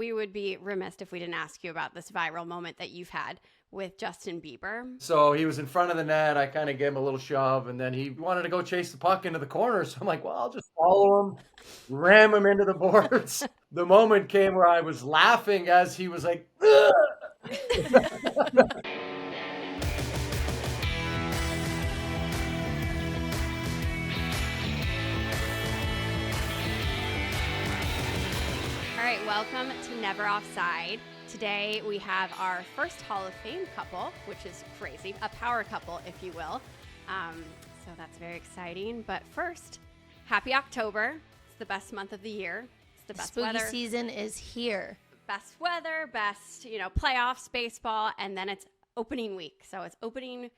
we would be remiss if we didn't ask you about this viral moment that you've had with Justin Bieber. So he was in front of the net. I kind of gave him a little shove, and then he wanted to go chase the puck into the corner. So I'm like, well, I'll just follow him, ram him into the boards. The moment came where I was laughing as he was like, "Ugh!" All right, welcome to Never Offside. Today we have our first Hall of Fame couple, which is crazy, a power couple, if you will. So that's very exciting. But first, happy October. It's the best month of the year. It's the best Spooky weather. season is here. Best weather, best, playoffs, baseball, and then it's opening week. So it's opening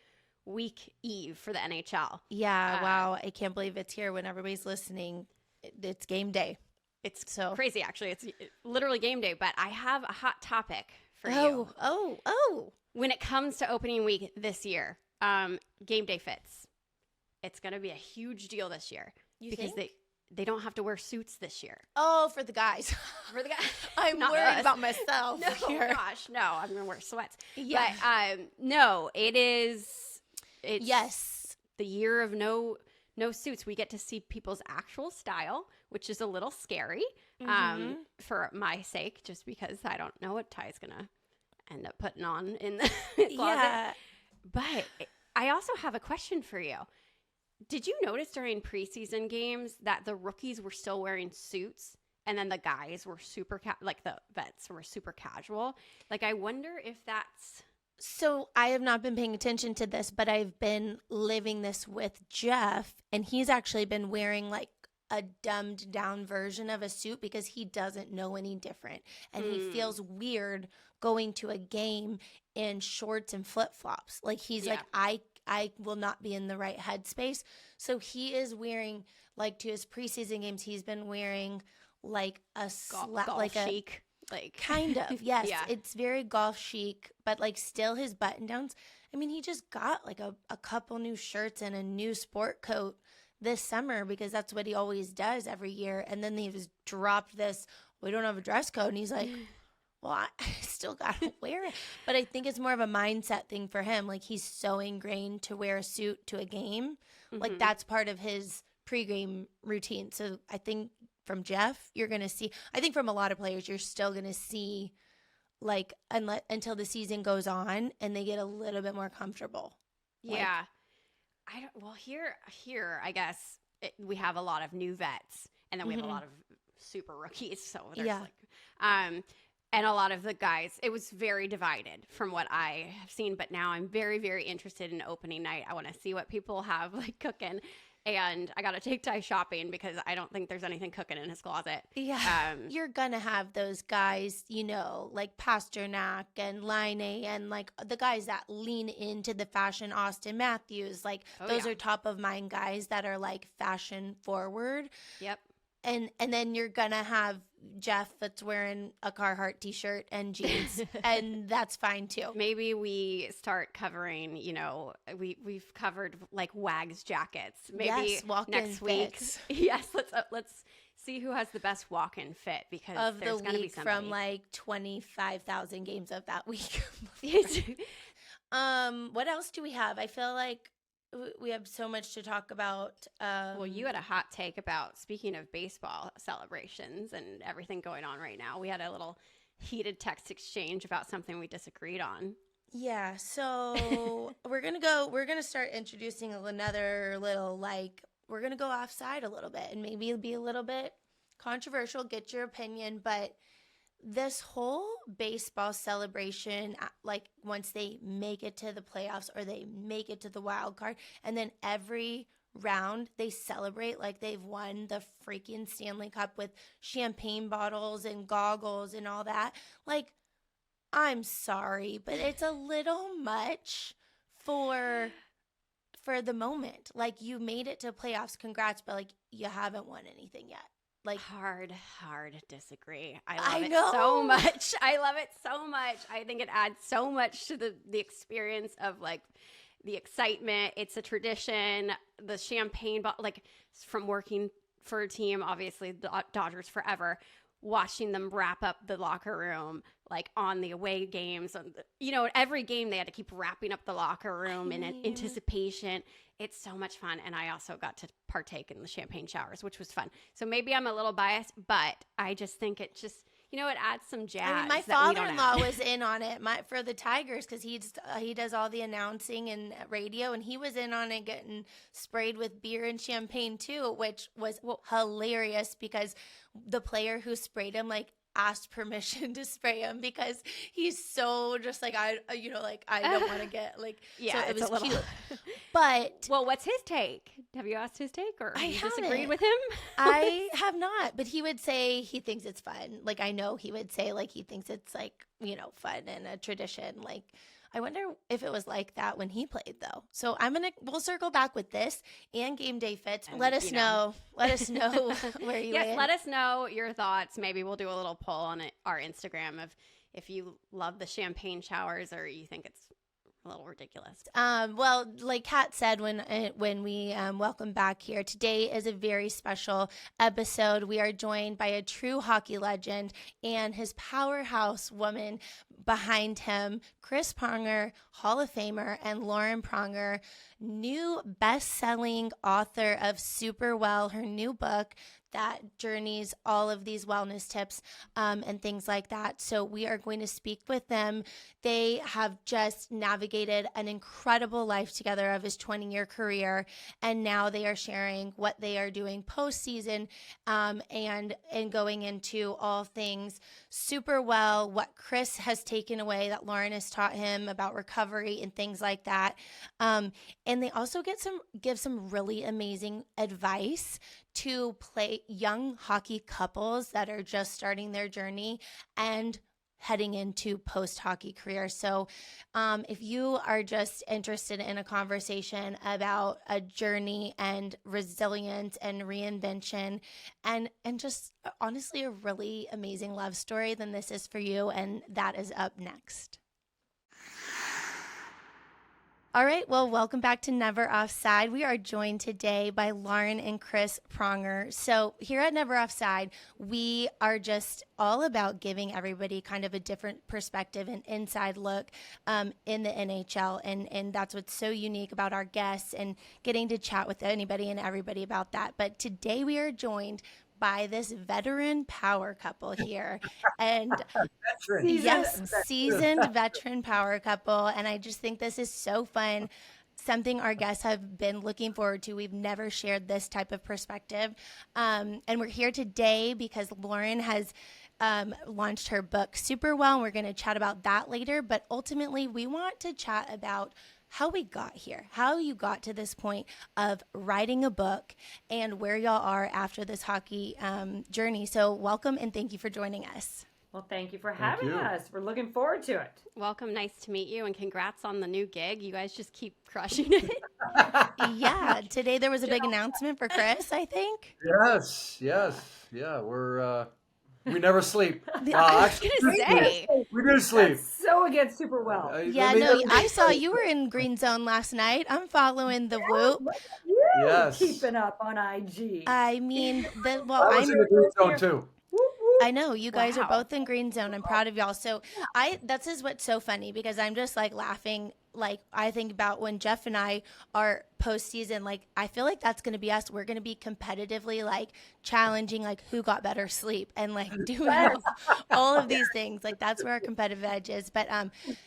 week eve for the NHL. Yeah, wow. I can't believe it's here when everybody's listening. It's game day. It's so crazy, actually. It's literally game day, but I have a hot topic for you. Oh. When it comes to opening week this year, game day fits. It's going to be a huge deal this year because they don't have to wear suits this year. Oh, for the guys. For the guys. I'm Not worried us. about myself No, here. gosh, no. I'm going to wear sweats. Yeah. But no, it's Yes. the year of no suits. We get to see people's actual style, which is a little scary for my sake, just because I don't know what Ty's going to end up putting on in the closet. Yeah. But I also have a question for you. Did you notice during preseason games that the rookies were still wearing suits and then the guys were like the vets were super casual? Like, I wonder if that's... So I have not been paying attention to this, but I've been living this with Jeff, and he's actually been wearing like a dumbed down version of a suit because he doesn't know any different. And he feels weird going to a game in shorts and flip-flops. Like he's like, I will not be in the right headspace. So he is wearing, like, to his preseason games, he's been wearing like a golf chic. Like, kind of, yes. Yeah. It's very golf chic, but like still his button downs. I mean, he just got like a couple new shirts and a new sport coat this summer because that's what he always does every year. And then he was dropped this, we don't have a dress code. And he's like, well, I still got to wear it. But I think it's more of a mindset thing for him. Like he's so ingrained to wear a suit to a game. Like that's part of his pregame routine. So I think from Jeff, you're going to see, I think from a lot of players, you're still going to see like until the season goes on and they get a little bit more comfortable. Yeah. Here, I guess we have a lot of new vets and then we have a lot of super rookies. So there's and a lot of the guys, it was very divided from what I have seen. But now I'm very, very interested in opening night. I want to see what people have like cooking. And I got to take Ty shopping because I don't think there's anything cooking in his closet. Yeah. You're going to have those guys, like Pasternak and Line and like the guys that lean into the fashion, Austin Matthews. Like those are top of mind guys that are like fashion forward. Yep. And then you're going to have Jeff that's wearing a Carhartt t-shirt and jeans, and that's fine too. Maybe we start covering, we've covered like Wags jackets. Maybe next week. Yes, let's see who has the best walk-in fit because of there's the going to be week somebody. from like 25,000 games of that week. What else do we have? I feel like we have so much to talk about. Well, you had a hot take about, speaking of baseball celebrations and everything going on right now. We had a little heated text exchange about something we disagreed on. Yeah, so we're going to start introducing another little, we're going to go offside a little bit, and maybe it'll be a little bit controversial, get your opinion, but this whole baseball celebration, like once they make it to the playoffs or they make it to the wild card, and then every round they celebrate like they've won the freaking Stanley Cup with champagne bottles and goggles and all that. Like, I'm sorry, but it's a little much for the moment. Like, you made it to playoffs, congrats, but like you haven't won anything yet. Like, hard disagree. I love it know. so much. I love it so much. I think it adds so much to the experience of like the excitement. It's a tradition. The champagne, like from working for a team, obviously the Dodgers forever. watching them wrap up the locker room, like on the away games. Every game they had to keep wrapping up the locker room in anticipation. It's so much fun. And I also got to partake in the champagne showers, which was fun. So maybe I'm a little biased, but I just think it just, it adds some jazz. I mean, my father-in-law was in on it for the Tigers because he does all the announcing and radio, and he was in on it getting sprayed with beer and champagne too, which was hilarious because the player who sprayed him asked permission to spray him because he's so just I don't want to get yeah, so it was a little cute. But well, what's his take? Have you asked his take, or I you haven't. disagreed with him? I have not, but he would say he thinks it's fun. I know he would say he thinks it's fun and a tradition. I wonder if it was like that when he played though. So we'll circle back with this and game day fits. And, let us know. Let us know where you Yes, land. let us know your thoughts. Maybe we'll do a little poll on our Instagram of if you love the champagne showers or you think it's a little ridiculous. Well, like Kat said when we welcome back here, today is a very special episode. We are joined by a true hockey legend and his powerhouse woman behind him, Chris Pronger, Hall of Famer, and Lauren Pronger, new best-selling author of Super Well, her new book that journeys all of these wellness tips and things like that. So we are going to speak with them. They have just navigated an incredible life together of his 20-year career, and now they are sharing what they are doing postseason and going into all things Super Well, what Chris has taken away that Lauren has taught him about recovery and things like that. And they also give some really amazing advice to play young hockey couples that are just starting their journey and heading into post-hockey career. So if you are just interested in a conversation about a journey and resilience and reinvention and just honestly a really amazing love story, then this is for you, and that is up next. All right, well, welcome back to Never Offside. We are joined today by Lauren and Chris Pronger. So here at Never Offside, we are just all about giving everybody kind of a different perspective and inside look in the NHL. And that's what's so unique about our guests and getting to chat with anybody and everybody about that. But today we are joined by this veteran power couple here and seasoned veteran power couple. And I just think this is so fun. Something our guests have been looking forward to. We've never shared this type of perspective. And we're here today because Lauren has launched her book Super Well, and we're going to chat about that later. But ultimately, we want to chat about how we got here, how you got to this point of writing a book and where y'all are after this hockey journey. So welcome and thank you for joining us. Well, thank you for having us. We're looking forward to it. Welcome. Nice to meet you, and congrats on the new gig. You guys just keep crushing it. Yeah. Today there was a big announcement for Chris, I think. Yes. Yeah, we never sleep. I was going to say. We do sleep. That's so against Super Well. I saw you were in Green Zone last night. I'm following the Whoop. You Yes. keeping up on IG. I mean, I was in the Green Zone too. I know you guys are Wow. both in Green Zone. I'm proud of y'all. So this is what's so funny because I'm just laughing. I think about when Jeff and I are postseason, I feel like that's going to be us. We're going to be competitively challenging, who got better sleep and doing all of these things. That's where our competitive edge is. But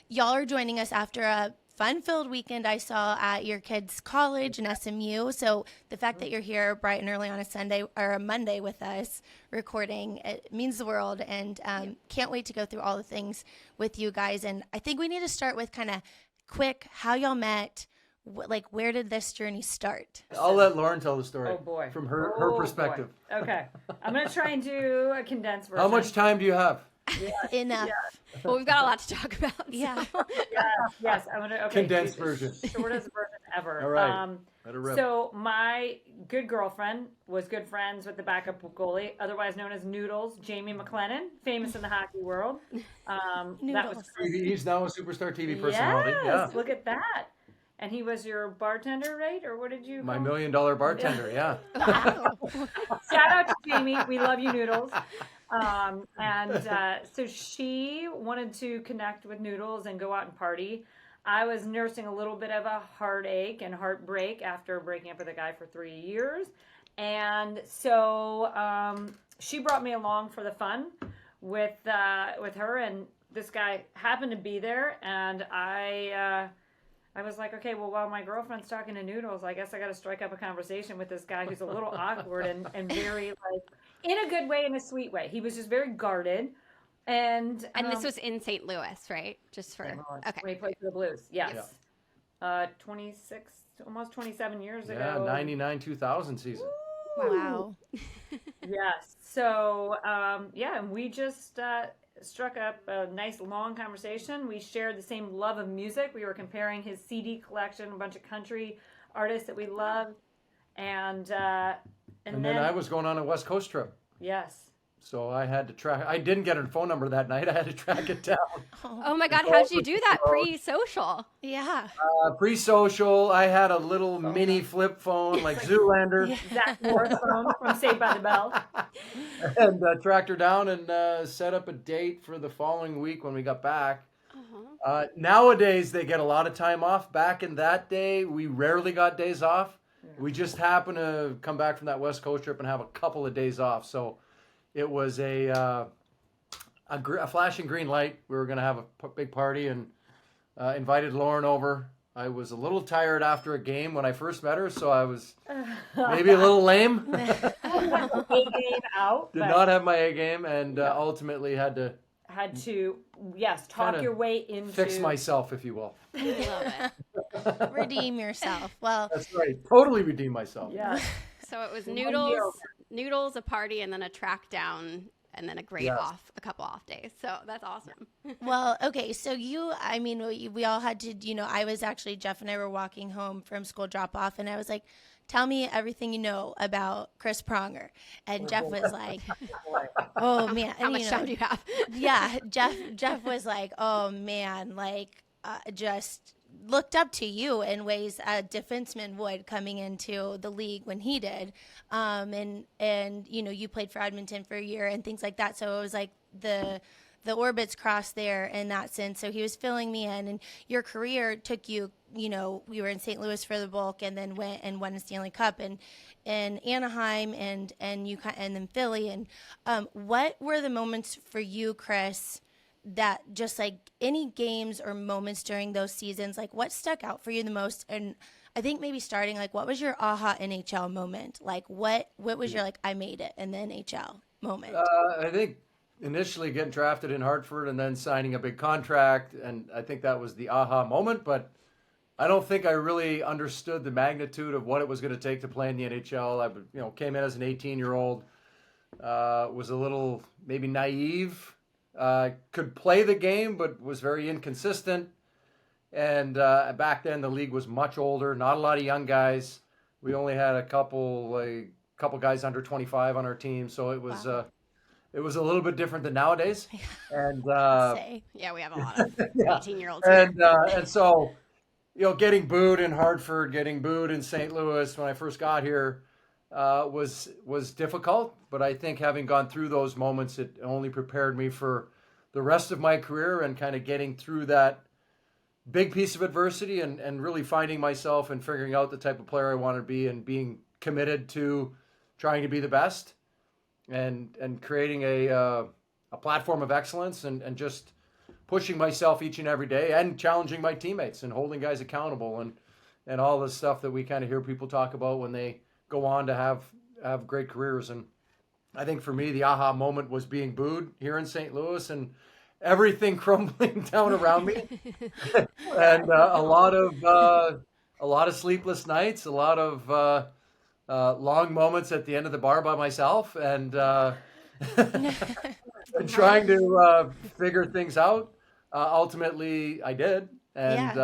y'all are joining us after a fun-filled weekend I saw at your kids' college and SMU. So the fact that you're here bright and early on a Sunday or a Monday with us recording, it means the world. And can't wait to go through all the things with you guys. And I think we need to start with kind of quick how y'all met. Where did this journey start? I'll let Lauren tell the story. Oh, boy. From her Oh, perspective. boy. Okay. I'm going to try and do a condensed version. How much time do you have? Enough. Well, we've got a lot to talk about. Yeah. Yes. I'm going to. Okay. Condensed version. Shortest version ever. All right. Let it rip. So my good girlfriend was good friends with the backup goalie, otherwise known as Noodles, Jamie McLennan, famous in the hockey world. That was Noodles. He's now a superstar TV personality. Yes, Yeah. look at that. And he was your bartender, right? Or what did you My call $1 million bartender, yeah. Wow. Shout out to Jamie. We love you, Noodles. So she wanted to connect with Noodles and go out and party. I was nursing a little bit of a heartache and heartbreak after breaking up with a guy for 3 years. And so she brought me along for the fun with her, and this guy happened to be there, and I was like, okay, well, while my girlfriend's talking to Noodles, I guess I got to strike up a conversation with this guy who's a little awkward and very, like, in a good way, in a sweet way. He was just very guarded. And this was in St. Louis, right? Just for, okay. when he played for the Blues. Yes. 26, almost 27 years Yeah, ago. 99, 2000 season. Wow. Yes. So, and we just struck up a nice long conversation. We shared the same love of music. We were comparing his CD collection, a bunch of country artists that we loved. And then I was going on a West Coast trip. Yes. So I had to track. I didn't get her phone number that night. I had to track it down. Oh my God, how'd you do that pre-social? Yeah. Pre-social, I had a little mini flip phone like Zoolander. Zach Morris phone from Saved by the Bell. And tracked her down and set up a date for the following week when we got back. Nowadays, they get a lot of time off. Back in that day, we rarely got days off. We just happened to come back from that West Coast trip and have a couple of days off. So it was a flashing green light. We were going to have a big party and invited Lauren over. I was a little tired after a game when I first met her, so I was maybe a little lame. A game out. Did not have my A game, and ultimately had to talk kinda your way into fix myself, if you will. Love it. Redeem yourself. Well, That's right. Totally redeem myself. Yeah. So it was One noodles, a party, and then a track down, and then a a couple off days. So that's awesome. well, okay. So we all had to, I was actually, Jeff and I were walking home from school drop off, and I was like, tell me everything you know about Chris Pronger. And Jeff was like, oh man. How much time do you have? Yeah. Jeff was like, oh man, like just looked up to you in ways a defenseman would coming into the league when he did. And you played for Edmonton for a year and things like that. So it was like the orbits crossed there in that sense. So he was filling me in, and your career took you, we were in St. Louis for the bulk, and then went and won a Stanley Cup and Anaheim and then Philly. And what were the moments for you, Chris, that just like any games or moments during those seasons, like what stuck out for you the most? And I think maybe starting, like, what was your aha NHL moment? Like what was your, like, I made it in the NHL moment? I think initially getting drafted in Hartford and then signing a big contract, and I think that was the aha moment, but I don't think I really understood the magnitude of what it was going to take to play in the NHL. I came in as an 18-year-old, was a little maybe naive, could play the game but was very inconsistent. And back then the league was much older, not a lot of young guys. We only had a couple guys under 25 on our team, so it was it was a little bit different than nowadays. And yeah, we have a lot of 18-year-olds. And so, getting booed in Hartford, getting booed in St. Louis when I first got here was difficult. But I think having gone through those moments, it only prepared me for the rest of my career and kind of getting through that big piece of adversity and really finding myself and figuring out the type of player I want to be and being committed to trying to be the best and creating a platform of excellence and just pushing myself each and every day and challenging my teammates and holding guys accountable and all the stuff that we kind of hear people talk about when they go on to have great careers. And I think for me, the aha moment was being booed here in St. Louis and everything crumbling down around me, and a lot of sleepless nights, a lot of long moments at the end of the bar by myself, and trying to figure things out. Ultimately, I did, and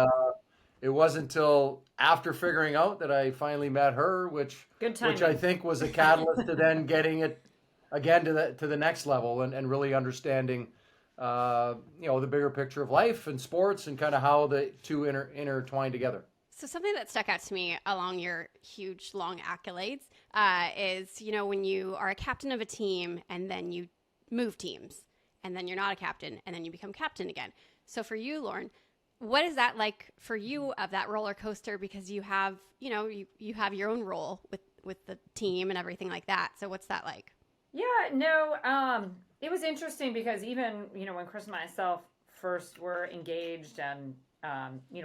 it wasn't until after figuring out that I finally met her, which I think was a catalyst to then getting it again to the next level and really understanding the bigger picture of life and sports and kind of how the two intertwine together. So something that stuck out to me along your huge, long accolades is, when you are a captain of a team and then you move teams, and then you're not a captain, and then you become captain again. So for you, Lauren, what is that like for you of that roller coaster? Because you have, you have your own role with the team and everything like that. So what's that like? Yeah, no, it was interesting because even, when Chris and myself first were engaged and,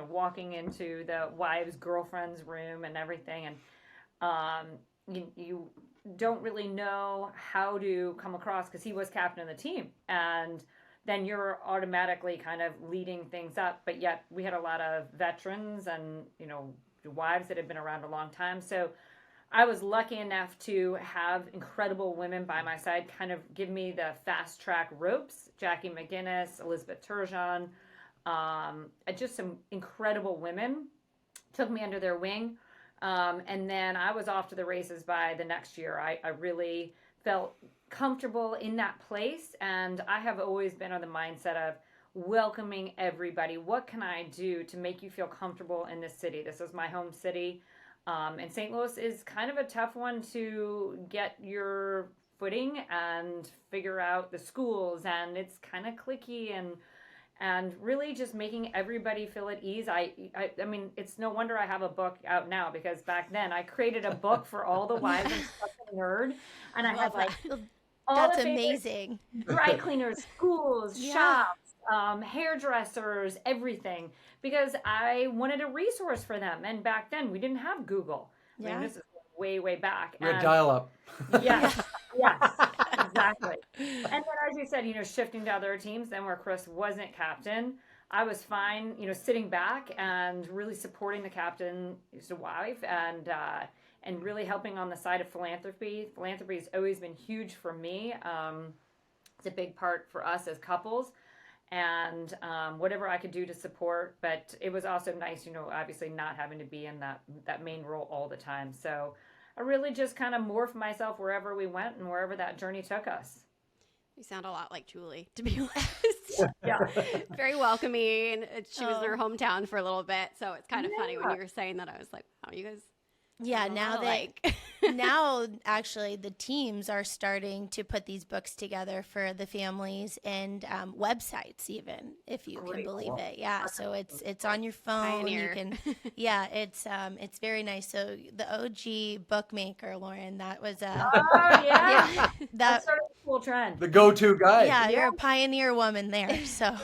walking into the wives' girlfriend's room and everything, and you don't really know how to come across because he was captain of the team. And then you're automatically kind of leading things up. But yet we had a lot of veterans and, wives that had been around a long time. So I was lucky enough to have incredible women by my side, kind of give me the fast track ropes. Jackie McGinnis, Elizabeth Turgeon, just some incredible women took me under their wing. And then I was off to the races by the next year. I really felt comfortable in that place. And I have always been on the mindset of welcoming everybody. What can I do to make you feel comfortable in this city? This is my home city. And St. Louis is kind of a tough one to get your footing and figure out the schools. And it's kind of cliquey and really just making everybody feel at ease. I mean, it's no wonder I have a book out now because back then I created a book for all the wives and fucking nerd. And I had like all That's the amazing. dry cleaners, schools, Yeah. shops, hairdressers, everything, because I wanted a resource for them. And back then we didn't have Google. I Yeah. mean, this is way, way back. We had And- dial up. Yes, yes, exactly. And then, as you said, shifting to other teams, then where Chris wasn't captain, I was fine, sitting back and really supporting the captain's wife and really helping on the side of philanthropy. Philanthropy has always been huge for me. It's a big part for us as couples. And whatever I could do to support, but it was also nice, obviously not having to be in that main role all the time. So I really just kind of morphed myself wherever we went and wherever that journey took us. You sound a lot like Julie, to be honest. Yeah. Very welcoming. She was in Oh. her hometown for a little bit, so it's kind of funny when Yeah. you were saying that. I was like, wow, you guys. Yeah, are a now lot that alike. now actually the teams are starting to put these books together for the families and websites, even if you can Great. believe it. Yeah, so it's on your phone. Pioneer. You can, yeah, it's very nice. So the OG bookmaker, Lauren, that was Oh, yeah. that That's sort of a cool trend. The go-to guy. yeah, you're a pioneer woman there. So.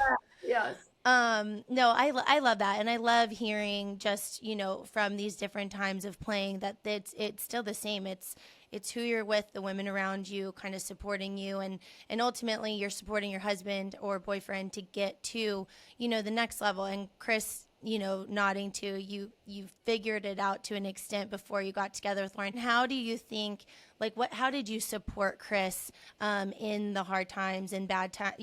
Yes. No, I love that. And I love hearing just, from these different times of playing that it's still the same. It's who you're with, the women around you kind of supporting you. And ultimately you're supporting your husband or boyfriend to get to, the next level. And Chris, nodding to you figured it out to an extent before you got together with Lauren. How do you think, how did you support Chris in the hard times and bad times,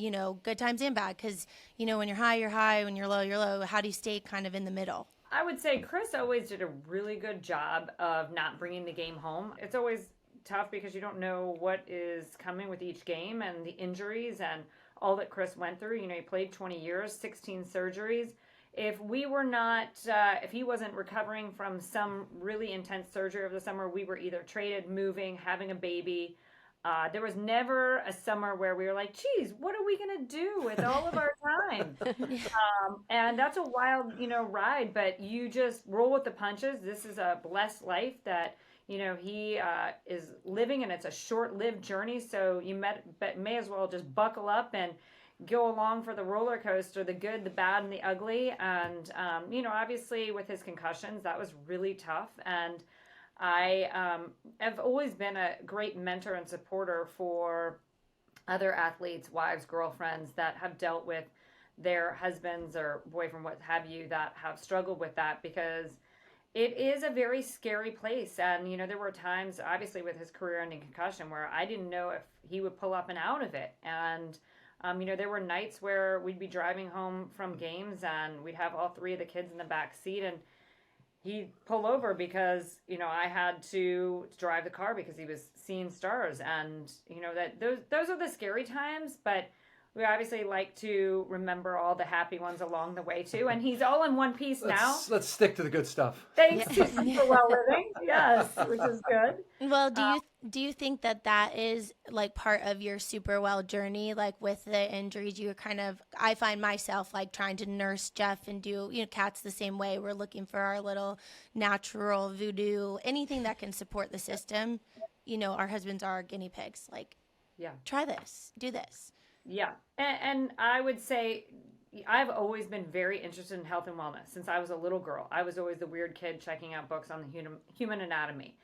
good times and bad? Because, when you're high, you're high. When you're low, you're low. How do you stay kind of in the middle? I would say Chris always did a really good job of not bringing the game home. It's always tough because you don't know what is coming with each game and the injuries and all that Chris went through. He played 20 years, 16 surgeries. If we were not, if he wasn't recovering from some really intense surgery over the summer, we were either traded, moving, having a baby. There was never a summer where we were like, geez, what are we going to do with all of our time? And that's a wild, ride, but you just roll with the punches. This is a blessed life that, he is living, and it's a short-lived journey. So you may as well just buckle up and go along for the roller coaster, the good, the bad, and the ugly. And, obviously with his concussions, that was really tough. And I have always been a great mentor and supporter for other athletes, wives, girlfriends that have dealt with their husbands or boyfriend, what have you, that have struggled with that, because it is a very scary place. And, there were times, obviously with his career-ending concussion, where I didn't know if he would pull up and out of it. And there were nights where we'd be driving home from games and we'd have all three of the kids in the back seat, and he'd pull over because, I had to drive the car because he was seeing stars. And, that those are the scary times, but we obviously like to remember all the happy ones along the way too. And he's all in one piece now. Let's stick to the good stuff. Thanks to Super Well Living. Yes, which is good. Well, do you think that is like part of your super well journey? Like with the injuries, you kind of, I find myself like trying to nurse Jeff and do, Kat's the same way. We're looking for our little natural voodoo, anything that can support the system. Our husbands are our guinea pigs. Like, Yeah. try this, do this. Yeah. And I would say I've always been very interested in health and wellness since I was a little girl. I was always the weird kid checking out books on the human anatomy.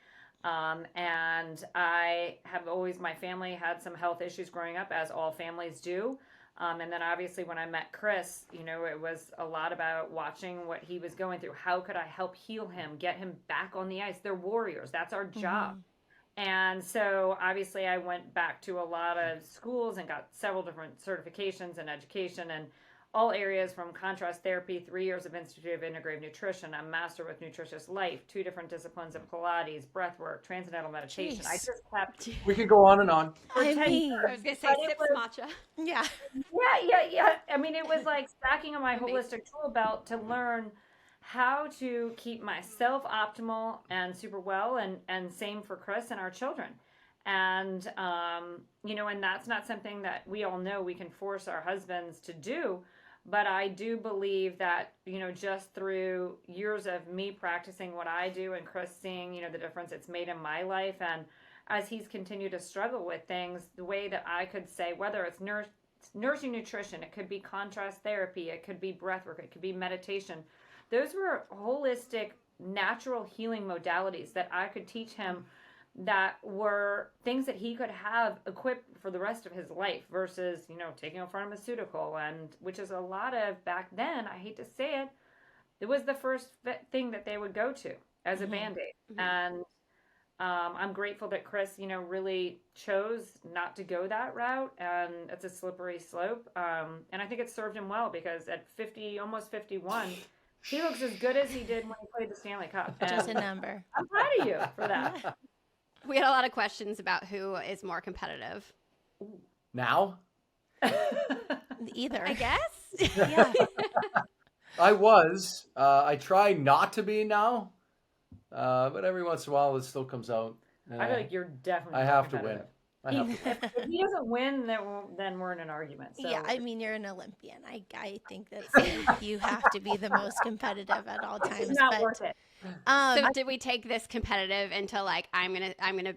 And I have always, my family had some health issues growing up, as all families do. And then obviously when I met Chris, it was a lot about watching what he was going through. How could I help heal him, get him back on the ice? They're warriors. That's our job. And so obviously I went back to a lot of schools and got several different certifications in education and all areas from contrast therapy, 3 years of Institute of Integrative Nutrition, a master with Nutritious Life, 2 different disciplines of Pilates, breath work, transcendental meditation. Jeez. I just kept. We could go on and on. I mean, I was gonna say But it sips was- matcha. yeah. Yeah. I mean, it was like stacking on my holistic tool belt to learn how to keep myself optimal and super well, and same for Chris and our children. And, and that's not something that we all know we can force our husbands to do. But I do believe that, just through years of me practicing what I do and Chris seeing, the difference it's made in my life. And as he's continued to struggle with things, the way that I could say, whether it's nursing nutrition, it could be contrast therapy, it could be breath work, it could be meditation. Those were holistic, natural healing modalities that I could teach him that were things that he could have equipped for the rest of his life versus, taking a pharmaceutical, and which is a lot of, back then, I hate to say it, it was the first thing that they would go to as a Band-Aid. And I'm grateful that Chris, really chose not to go that route, and it's a slippery slope. And I think it served him well, because at 50, almost 51, he looks as good as he did when he played the Stanley Cup. Just a And number. I'm proud of you for that. We had a lot of questions about who is more competitive. Now? Either. I guess. Yeah. I was. I try not to be now. But every once in a while it still comes out. I feel like you're definitely I more have to win. competitive. I have to win. If he doesn't win, then we're in an argument. So. Yeah, I mean, you're an Olympian. I think that you have to be the most competitive at all times. It's not but, worth it. So did we take this competitive into like I'm gonna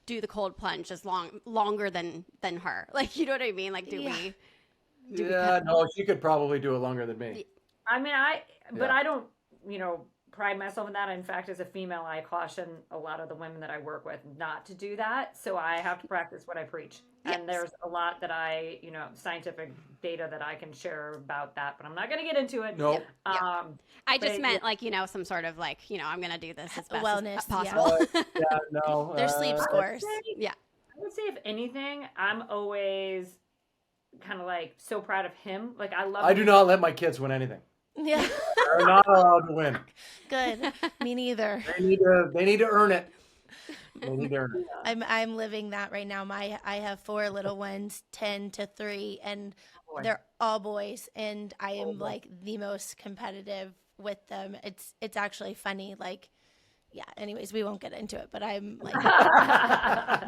do the cold plunge as longer than her? Like, you know what I mean? Like, do Yeah. we? No, she could probably do it longer than me. I mean, but Yeah. I don't, pride myself in that. In fact, as a female, I caution a lot of the women that I work with not to do that. So I have to practice what I preach. And Yes. there's a lot that scientific data that I can share about that, but I'm not going to get into it. Nope. I But just it- meant like, some sort of like, I'm gonna do this as best Wellness, as yeah. possible. Yeah, no. Their sleep scores. Yeah. I would say, if anything, I'm always kind of like so proud of him. Like, I love. I do not let my kids win anything. Yeah. They're not allowed to win. Good. Me neither. They need to earn it. They need to earn it. I'm living that right now. I have 4 little ones, 10 to 3, and Boy. they're all boys, and I am like the most competitive with them. It's actually funny. Like, yeah. Anyways, we won't get into it, but I'm like,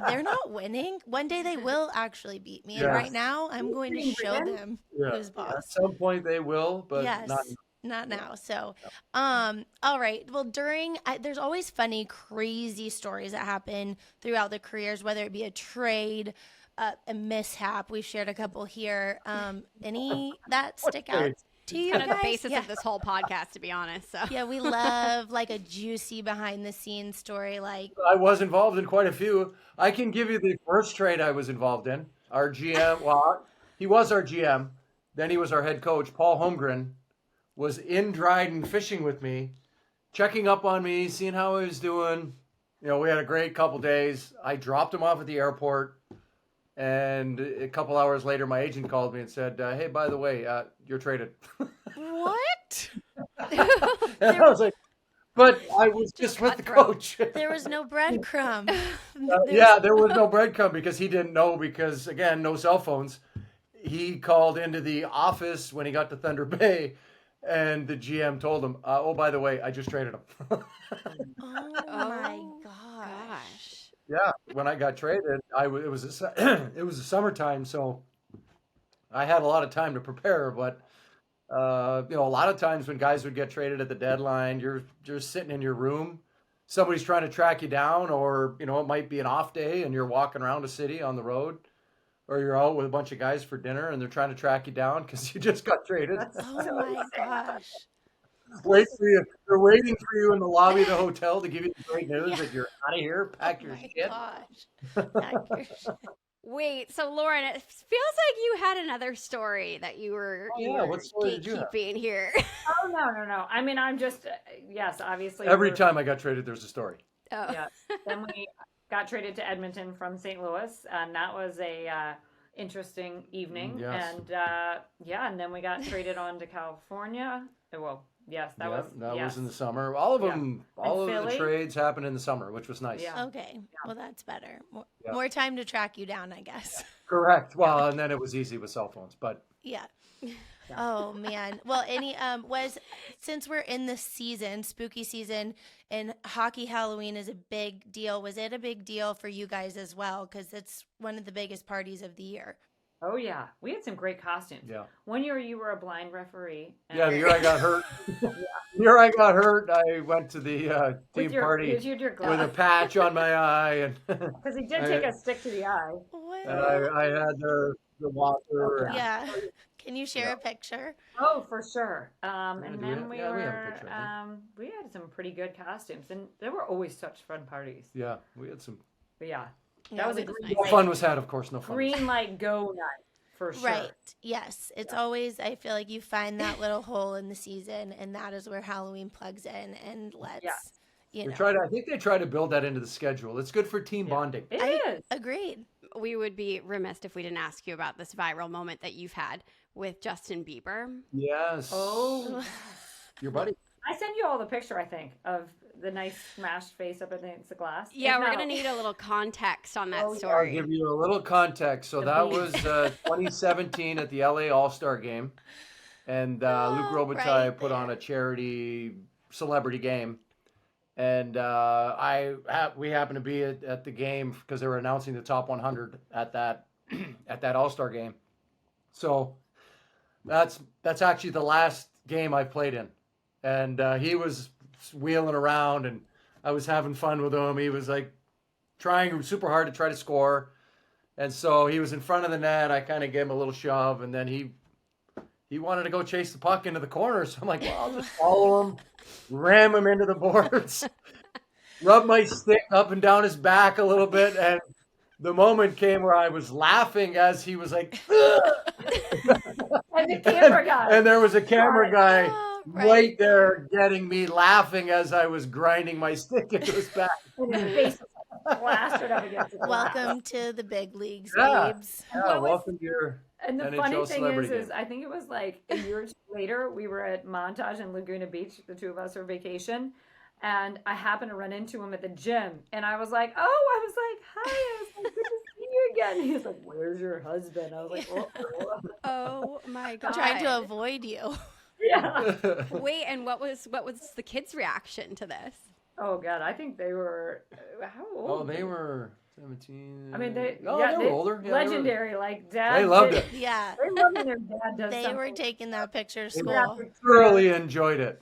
they're not winning. One day they will actually beat me, and Yes. right now I'm going to show Win? them Yeah. who's At boss. some point they will, but Yes. not. Not now. So, all right. Well, there's always funny, crazy stories that happen throughout the careers, whether it be a trade, a mishap. We've shared a couple here. Any that stick out trade? to you Kind of the guys? basis Yeah. of this whole podcast, to be honest. So Yeah, we love like a juicy behind the scenes story. Like, I was involved in quite a few. I can give you the first trade I was involved in. Our GM, well, he was our GM. Then he was our head coach. Paul Holmgren was in Dryden fishing with me, checking up on me, seeing how I was doing. We had a great couple days. I dropped him off at the airport. And a couple hours later, my agent called me and said, hey, by the way, you're traded. what? And I was like, but I was just with the cutthroat. coach. There was no breadcrumb. Yeah, there was no breadcrumb because he didn't know, because, again, no cell phones. he called into the office when he got to Thunder Bay, and the GM told him, "Oh, by the way, I just traded him." Oh my Oh, gosh. Gosh. Yeah, when I got traded, it was it was the summertime, so I had a lot of time to prepare. But you know, a lot of times when guys would get traded at the deadline, you're just sitting in your room. Somebody's trying to track you down, or you know, it might be an off day, and you're walking around a city on the road, or you're out with a bunch of guys for dinner, and they're trying to track you down because you just got traded. Oh my gosh. Wait for you. They're waiting for you in the lobby of the hotel to give you the great news Yeah. that you're out of here. Pack Oh your my shit. gosh. Pack your shit. Wait, so Lauren, it feels like you had another story that you were, Oh, you yeah, were what story did you have? gatekeeping here. Oh no. I mean, I'm just yes, obviously. Every we're- time I got traded, there's a story. Oh. Yeah. Then we got traded to Edmonton from St. Louis, and that was a interesting evening. Yes. And and then we got traded on to California. Well, yes, that Yeah, was that yes. was in the summer. All of Yeah. them, all of the Philly? trades happened in the summer, which was nice. Yeah. Okay. Well, that's better. Yeah. More time to track you down, I guess. Correct. Well, and then it was easy with cell phones, but Yeah. Oh man. Well, since we're in this season, spooky season, and hockey Halloween is a big deal. Was it a big deal for you guys as well? Because it's one of the biggest parties of the year. Oh yeah, we had some great costumes. yeah. One year you were a blind referee. and- Yeah, the year I got hurt, the year I got hurt, I went to the with team your, party with your with a glove, patch on my eye, and because he did I- take a stick to the eye. What? and I had the walker. and- Yeah. Can you share a picture? Oh, for sure. Yeah, And do we then have- we yeah, we have a were, picture, I we had some pretty good costumes, and there were always such fun parties. Yeah, we had some. But yeah, Yeah, was a we- green No fun was had, of course. No fun. was had. green light go night for sure. Right. Yes. It's always, I feel like you find that little hole in the season, and that is where Halloween plugs in and lets, you know. I think they try to build that into the schedule. It's good for team bonding. It I- is. Agreed. We would be remiss if we didn't ask you about this viral moment that you've had with Justin Bieber. Yes. Oh, Your buddy. I sent you all the picture, I think, of the nice smashed face up against the glass. Yeah, If we're not- gonna need a little context on that Oh, yeah. I'll story. give you a little context. So The that beat. was 2017 at the LA All-Star Game, and Luke Oh, Robitaille right put on there. a charity celebrity game, and we happened to be at the game because they were announcing the top 100 at that at that All-Star game. So that's actually the last game I played in, and he was wheeling around, and I was having fun with him. He was like trying super hard to try to score. And so he was in front of the net. I kind of gave him a little shove, and then he wanted to go chase the puck into the corner. So I'm like, well, I'll just follow him, ram him into the boards, rub my stick up and down his back a little bit. And the moment came where I was laughing as he was like, And the camera guy. and there was a camera guy Oh, right there getting me laughing as I was grinding my stick into his back. and his face was plastered up against the glass. Welcome to the big leagues, Yeah. babes. Yeah, What was- welcome to your. And the NHL funny thing celebrity is game. I think it was like a year or two later, we were at Montage in Laguna Beach, the two of us are vacation, and I happened to run into him at the gym, and I was like, "Oh," I was like, "Hi," I was like, "Good to see you again." He was like, "Where's your husband?" I was like, "Oh." Oh my god! Trying to avoid you. Yeah. Wait, and what was the kids' reaction to this? Oh God, I think they were how old? Oh, they were 17. I mean, they Oh, yeah, they were older. Yeah, legendary. Like dad, They loved did- it. Yeah. They loved when their dad does They were something. taking that picture to They school. Thoroughly enjoyed it.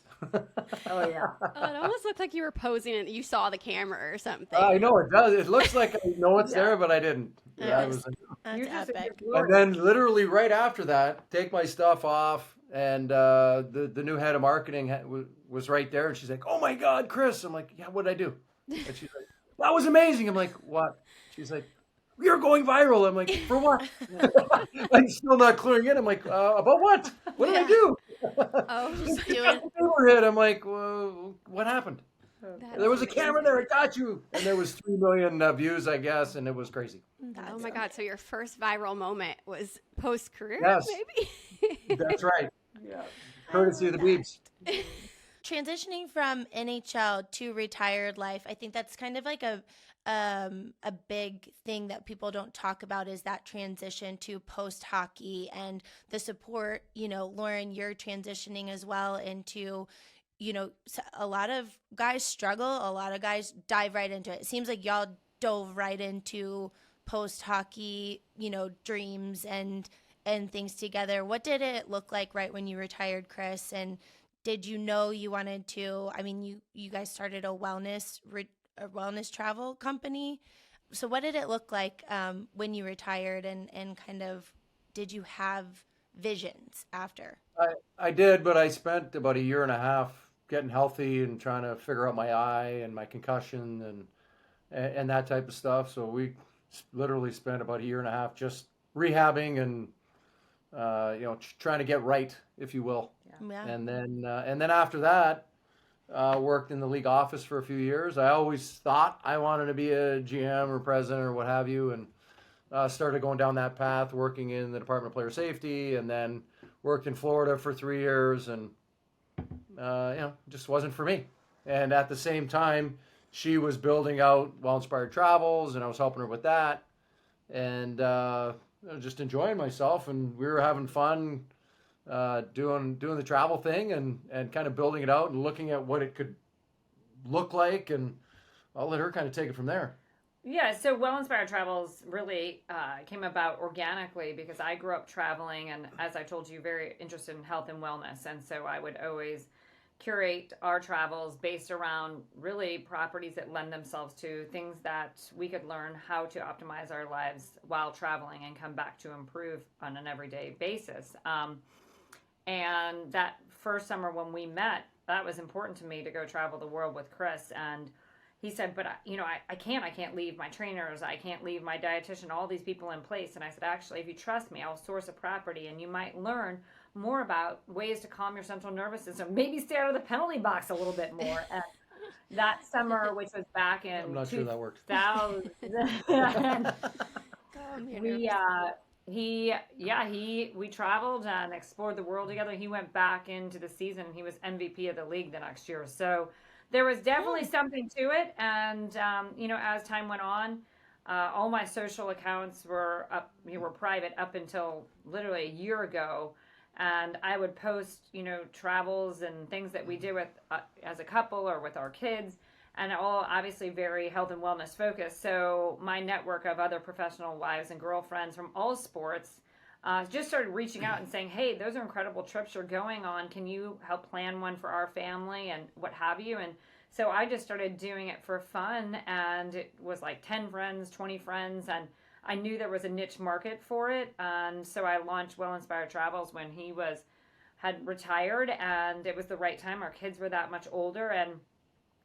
Oh yeah. Oh, it almost looked like you were posing and you saw the camera or something. I know it does. It looks like I know it's Yeah. there, but I didn't. Yeah. I was, That's You just epic. ignored and then literally right after that, take my stuff off, and the new head of marketing was right there, and she's like, "Oh my God, Chris!" I'm like, "Yeah, what did I do?" And she's like, "That was amazing." I'm like, "What?" She's like, "You're going viral." I'm like, "For what?" I'm still not cluing in. I'm like, "About what? What did I Yeah. do?" Oh, Just She doing got the paper hit. I'm like, well, "What happened?" that's There was a camera amazing. there. I got you. And there was 3 million views, I guess, and it was crazy. Oh my god! So your first viral moment was post career, Yes. maybe? That's right. Yeah. Courtesy of the Beebs. transitioning from NHL to retired life. I think that's kind of like a a big thing that people don't talk about is that transition to post hockey and the support. Lauren, you're transitioning as well into, a lot of guys struggle, a lot of guys dive right into it. It seems like y'all dove right into post hockey, dreams and things together. What did it look like right when you retired, Chris? And did you know you wanted to? I mean, you guys started a wellness travel company. So what did it look like when you retired, and kind of did you have visions after? I did, but I spent about a year and a half getting healthy and trying to figure out my eye and my concussion and that type of stuff. So we literally spent about a year and a half just rehabbing and trying to get right, if you will. Yeah. And then after that, worked in the league office for a few years. I always thought I wanted to be a GM or president or what have you, and started going down that path, working in the Department of Player Safety, and then worked in Florida for 3 years, and just wasn't for me. And at the same time, she was building out Well Inspired Travels, and I was helping her with that, and just enjoying myself, and we were having fun doing the travel thing and kind of building it out and looking at what it could look like, and I'll let her kind of take it from there. Yeah, so Well Inspired Travels really came about organically because I grew up traveling, and as I told you, very interested in health and wellness, and so I would always curate our travels based around really properties that lend themselves to things that we could learn how to optimize our lives while traveling and come back to improve on an everyday basis. And that first summer when we met, that was important to me to go travel the world with Chris. And he said, but I can't leave my trainers. I can't leave my dietitian, all these people in place. And I said, actually, if you trust me, I'll source a property and you might learn more about ways to calm your central nervous system. Maybe stay out of the penalty box a little bit more. And that summer, which was back in I'm not sure that worked. 2000, we traveled and explored the world together. He went back into the season and he was MVP of the league the next year. So there was definitely something to it. And, as time went on, all my social accounts were private up until literally a year ago. And I would post, travels and things that we did with as a couple or with our kids, and all obviously very health and wellness focused. So my network of other professional wives and girlfriends from all sports just started reaching out and saying, hey, those are incredible trips you're going on. Can you help plan one for our family and what have you? And so I just started doing it for fun, and it was like 10 friends, 20 friends, and I knew there was a niche market for it. And so I launched Well Inspired Travels when he had retired, and it was the right time. Our kids were that much older and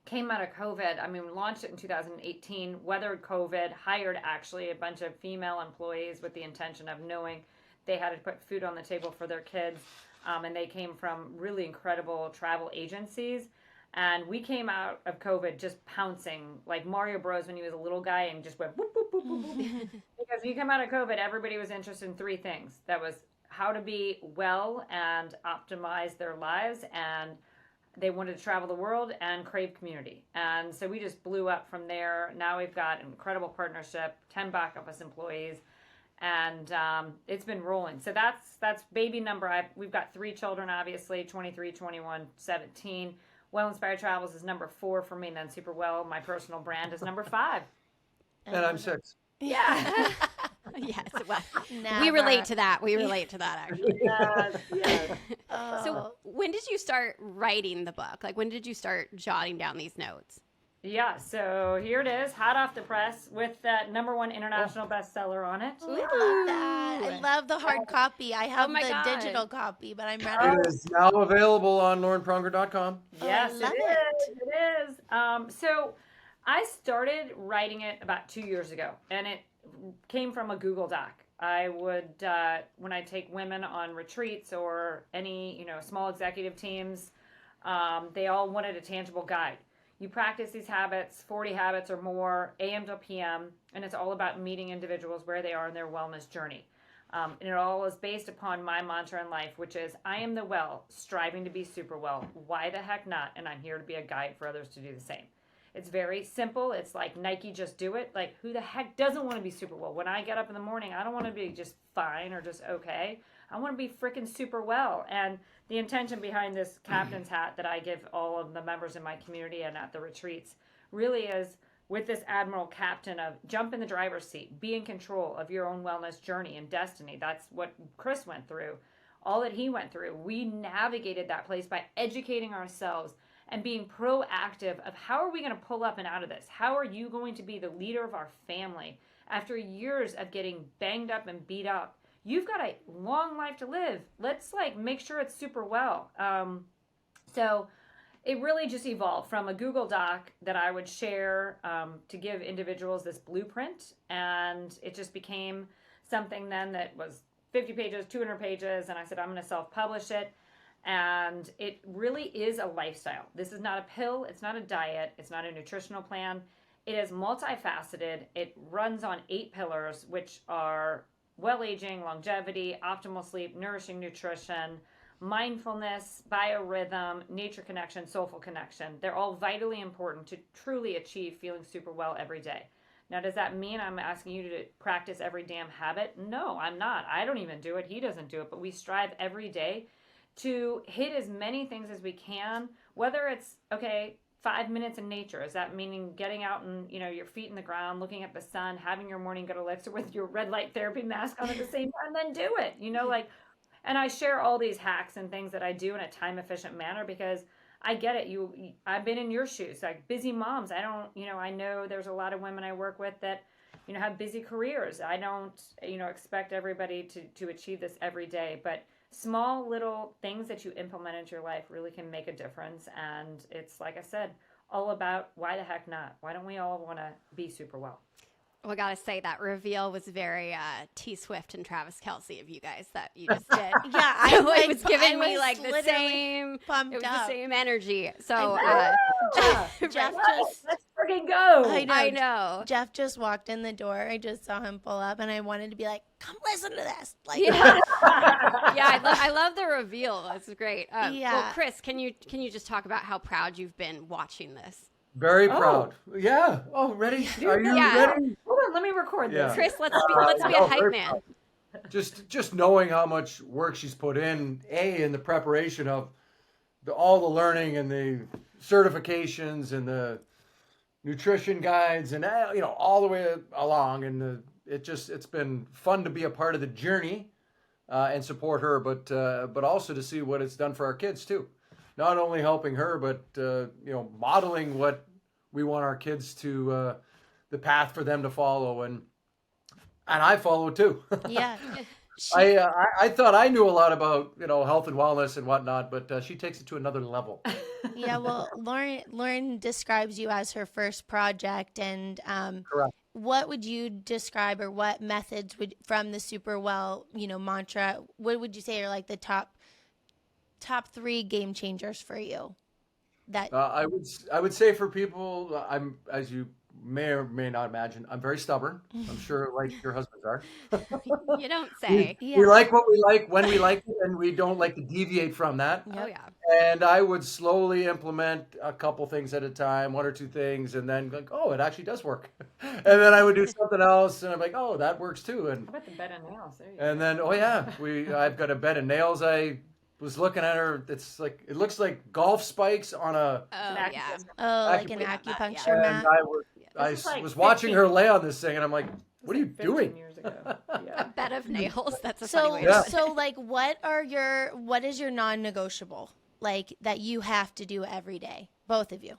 came out of COVID. I mean, we launched it in 2018, weathered COVID, hired actually a bunch of female employees with the intention of knowing they had to put food on the table for their kids. And they came from really incredible travel agencies. And we came out of COVID just pouncing like Mario Bros when he was a little guy and just went boop, boop, boop, boop, boop. Because when you come out of COVID, everybody was interested in 3 things. That was how to be well and optimize their lives, and they wanted to travel the world and crave community. And so we just blew up from there. Now we've got an incredible partnership, 10 back office employees, and it's been rolling. So that's baby number. We've got 3 children, obviously, 23, 21, 17. Well Inspired Travels is number 4 for me, and then Super Well, my personal brand, is number 5. And I'm 6. Yeah. Yes, well, Never. we relate to that. We relate to that, actually. Yes. So when did you start writing the book? Like, when did you start jotting down these notes? Yeah, so here it is, hot off the press with that #1 international bestseller on it. I love that. I love the hard copy. I have my the God. digital copy, but I'm ready. It is now available on laurenpronger.com. Yes, I love it is. So I started writing it about 2 years ago, and it came from a Google Doc. I would, when I take women on retreats or any, small executive teams, they all wanted a tangible guide. You practice these habits, 40 habits or more, AM to PM, and it's all about meeting individuals where they are in their wellness journey. And it all is based upon my mantra in life, which is, I am the well, striving to be super well. Why the heck not? And I'm here to be a guide for others to do the same. It's very simple. It's like Nike, just do it. Like, who the heck doesn't want to be super well? When I get up in the morning, I don't want to be just fine or just okay. I want to be freaking super well. And the intention behind this captain's hat that I give all of the members in my community and at the retreats really is with this admiral captain of jump in the driver's seat, be in control of your own wellness journey and destiny. That's what Chris went through, all that he went through. We navigated that place by educating ourselves and being proactive of how are we going to pull up and out of this? How are you going to be the leader of our family after years of getting banged up and beat up? You've got a long life to live. Let's like make sure it's super well. So it really just evolved from a Google Doc that I would share to give individuals this blueprint. And it just became something then that was 50 pages, 200 pages. And I said, I'm going to self-publish it. And it really is a lifestyle. This is not a pill. It's not a diet. It's not a nutritional plan. It is multifaceted. It runs on 8 pillars, which are well-aging, longevity, optimal sleep, nourishing nutrition, mindfulness, biorhythm, nature connection, soulful connection. They're all vitally important to truly achieve feeling super well every day. Now, does that mean I'm asking you to practice every damn habit? No, I'm not. I don't even do it. He doesn't do it. But we strive every day to hit as many things as we can, whether it's, 5 minutes in nature. Is that meaning getting out and, your feet in the ground, looking at the sun, having your morning good elixir with your red light therapy mask on at the same time, then do it, and I share all these hacks and things that I do in a time efficient manner because I get it. I've been in your shoes, like busy moms. I don't, I know there's a lot of women I work with that, have busy careers. I don't, expect everybody to achieve this every day, but small little things that you implement into your life really can make a difference. And it's, like I said, all about why the heck not? Why don't we all want to be super well? Well, I gotta say that reveal was very T Swift and Travis Kelce of you guys that you just did. Yeah, It was giving me like the literally same, pumped it was up. the same energy. So Jeff Let's freaking go. I know. Jeff just walked in the door. I just saw him pull up, and I wanted to be like, "Come listen to this!" Like, Yeah, I love the reveal. It's great. Yeah. Well, Chris, can you just talk about how proud you've been watching this? Very proud. Yeah. Oh, ready? Are you Yeah. ready? Hold on, let me record this. Yeah. Chris, let's be a hype very man. proud. Just knowing how much work she's put in the preparation of all the learning and the certifications and the nutrition guides and all the way along, and it's been fun to be a part of the journey and support her, but also to see what it's done for our kids too. Not only helping her, but modeling what we want our kids to the path for them to follow, and I follow too. yeah. I thought I knew a lot about health and wellness and whatnot, but she takes it to another level. Yeah, well, Lauren describes you as her first project, and Correct. what would you describe, or what methods would from the Super Well, mantra? What would you say are like the top 3 game changers for you? That I would say for people, as you may or may not imagine, I'm very stubborn. I'm sure like your husbands are. You don't say. Yeah. We like what we like when we like it, and we don't like to deviate from that. Oh yeah. And I would slowly implement a couple things at a time, 1 or 2 things, and then like, oh, it actually does work. And then I would do something else, and I'm like, oh, that works too. And How about the bed and nails? There you and then oh yeah, I've got a bed of nails. I was looking at her. It looks like golf spikes on a. Oh An yeah. like an acupuncture- acupuncture And mat. I This is like was watching 15 her lay on this thing, and I'm like, what are you 15 doing? years ago. A Yeah. bed of nails. That's a So funny way to Yeah. put it. so like what is your non-negotiable, like that you have to do every day, both of you?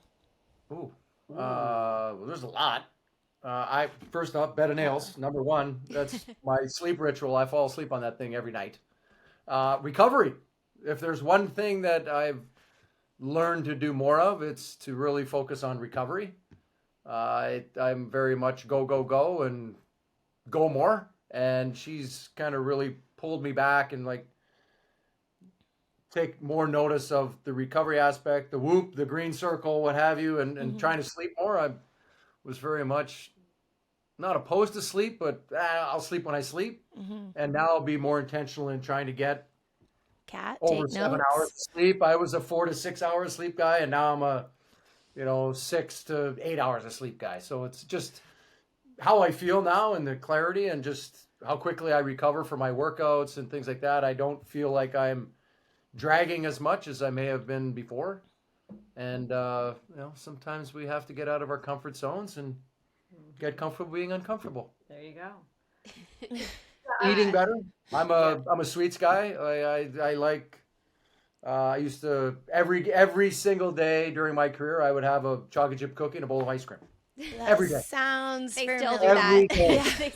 Ooh. Well, there's a lot. First off, bed of nails, number 1. That's my sleep ritual. I fall asleep on that thing every night. Recovery. If there's one thing that I've learned to do more of, it's to really focus on recovery. I'm very much go, and go more. And she's kind of really pulled me back and like take more notice of the recovery aspect, the whoop, the green circle, what have you, and trying to sleep more. I was very much not opposed to sleep, but I'll sleep when I sleep. And now I'll be more intentional in trying to get Cat, over take 7 notes. hours of sleep. I was a 4 to 6 hour sleep guy, and now I'm a 6 to 8 hours of sleep guy. So it's just how I feel now and the clarity and just how quickly I recover from my workouts and things like that. I don't feel like I'm dragging as much as I may have been before. And, sometimes we have to get out of our comfort zones and get comfortable being uncomfortable. There you go. Eating better. I'm a sweets guy. I like, I used to, every single day during my career, I would have a chocolate chip cookie and a bowl of ice cream. That Every day. sounds They familiar. still do Every that. day. Yeah,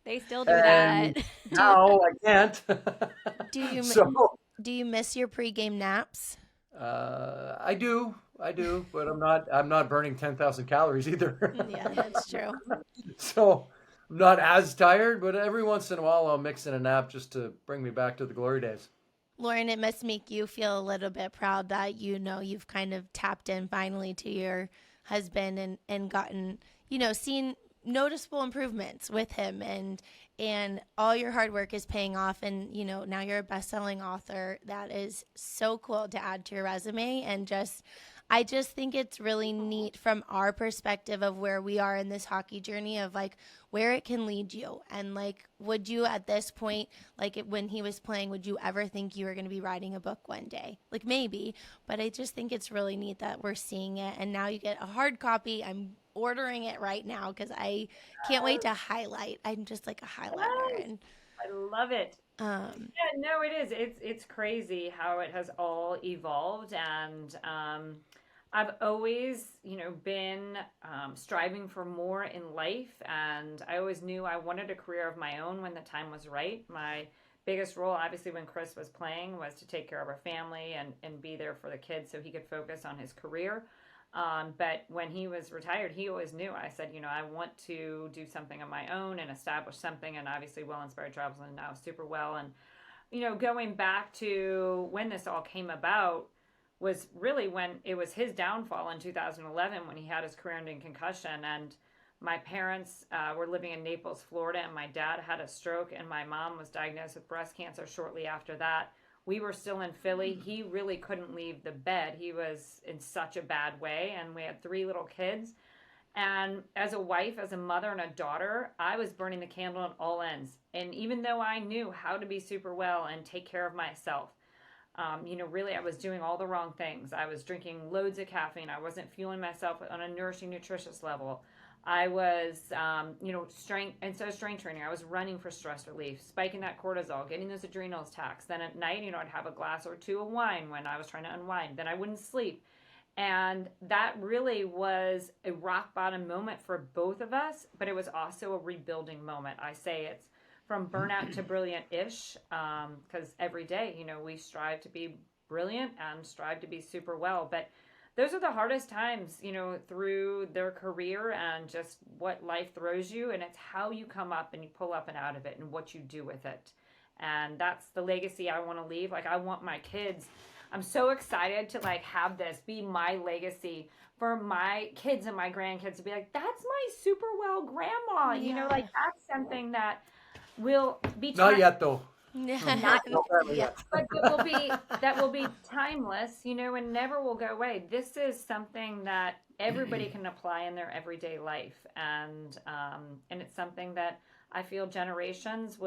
they still do And that. now I can't. Do you So, do you miss your pregame naps? I do, but I'm not burning 10,000 calories either. Yeah, that's true. So I'm not as tired, but every once in a while I'll mix in a nap just to bring me back to the glory days. Lauren, it must make you feel a little bit proud that you've kind of tapped in finally to your husband and gotten, seen noticeable improvements with him and all your hard work is paying off and now you're a best-selling author. That is so cool to add to your resume and I just think it's really neat from our perspective of where we are in this hockey journey of like where it can lead you. And like, would you at this point, like when he was playing, would you ever think you were going to be writing a book one day? Like maybe, but I just think it's really neat that we're seeing it. And now you get a hard copy. I'm ordering it right now because I can't wait to highlight. I'm just like a highlighter. And I love it. Yeah, no, it is. It's crazy how it has all evolved, and I've always, been striving for more in life, and I always knew I wanted a career of my own when the time was right. My biggest role, obviously, when Chris was playing, was to take care of our family and be there for the kids so he could focus on his career. But when he was retired, he always knew. I said, I want to do something on my own and establish something. And obviously, Well Inspired Travels and now Super Well. And, going back to when this all came about was really when it was his downfall in 2011 when he had his career-ending concussion. And my parents were living in Naples, Florida, and my dad had a stroke, and my mom was diagnosed with breast cancer shortly after that. We were still in Philly. He really couldn't leave the bed. He was in such a bad way, and we had 3 little kids. And as a wife, as a mother and a daughter, I was burning the candle on all ends. And even though I knew how to be super well and take care of myself, really I was doing all the wrong things. I was drinking loads of caffeine. I wasn't fueling myself on a nourishing, nutritious level. I was, strength training. I was running for stress relief, spiking that cortisol, getting those adrenals taxed. Then at night, I'd have a glass or 2 of wine when I was trying to unwind. Then I wouldn't sleep. And that really was a rock bottom moment for both of us, but it was also a rebuilding moment. I say it's from burnout to brilliant-ish, because every day, we strive to be brilliant and strive to be super well. But those are the hardest times, through their career and just what life throws you. And it's how you come up and you pull up and out of it and what you do with it. And that's the legacy I want to leave. Like, I want my kids, I'm so excited to have this be my legacy for my kids and my grandkids to be like, that's my super well grandma. Yeah. That's something that will be Not yet, though. Yeah. but that will be timeless, and never will go away. This is something that everybody can apply in their everyday life, and it's something that I feel generations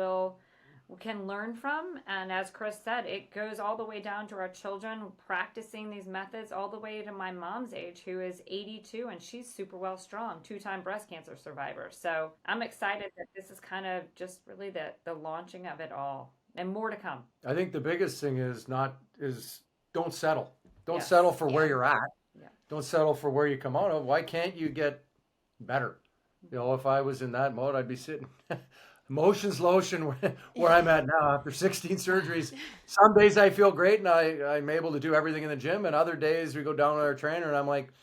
can learn from. And as Chris said, it goes all the way down to our children practicing these methods, all the way to my mom's age, who is 82, and she's super well strong, 2-time breast cancer survivor. So I'm excited that this is kind of just really the launching of it all, and more to come. I think the biggest thing is don't settle. Don't Yes. settle for where you're at. Yeah. Don't settle for where you come out of. Why can't you get better? If I was in that mode, I'd be sitting emotions lotion where I'm at now after 16 surgeries. Some days I feel great and I'm able to do everything in the gym, and other days we go down with our trainer and I'm like,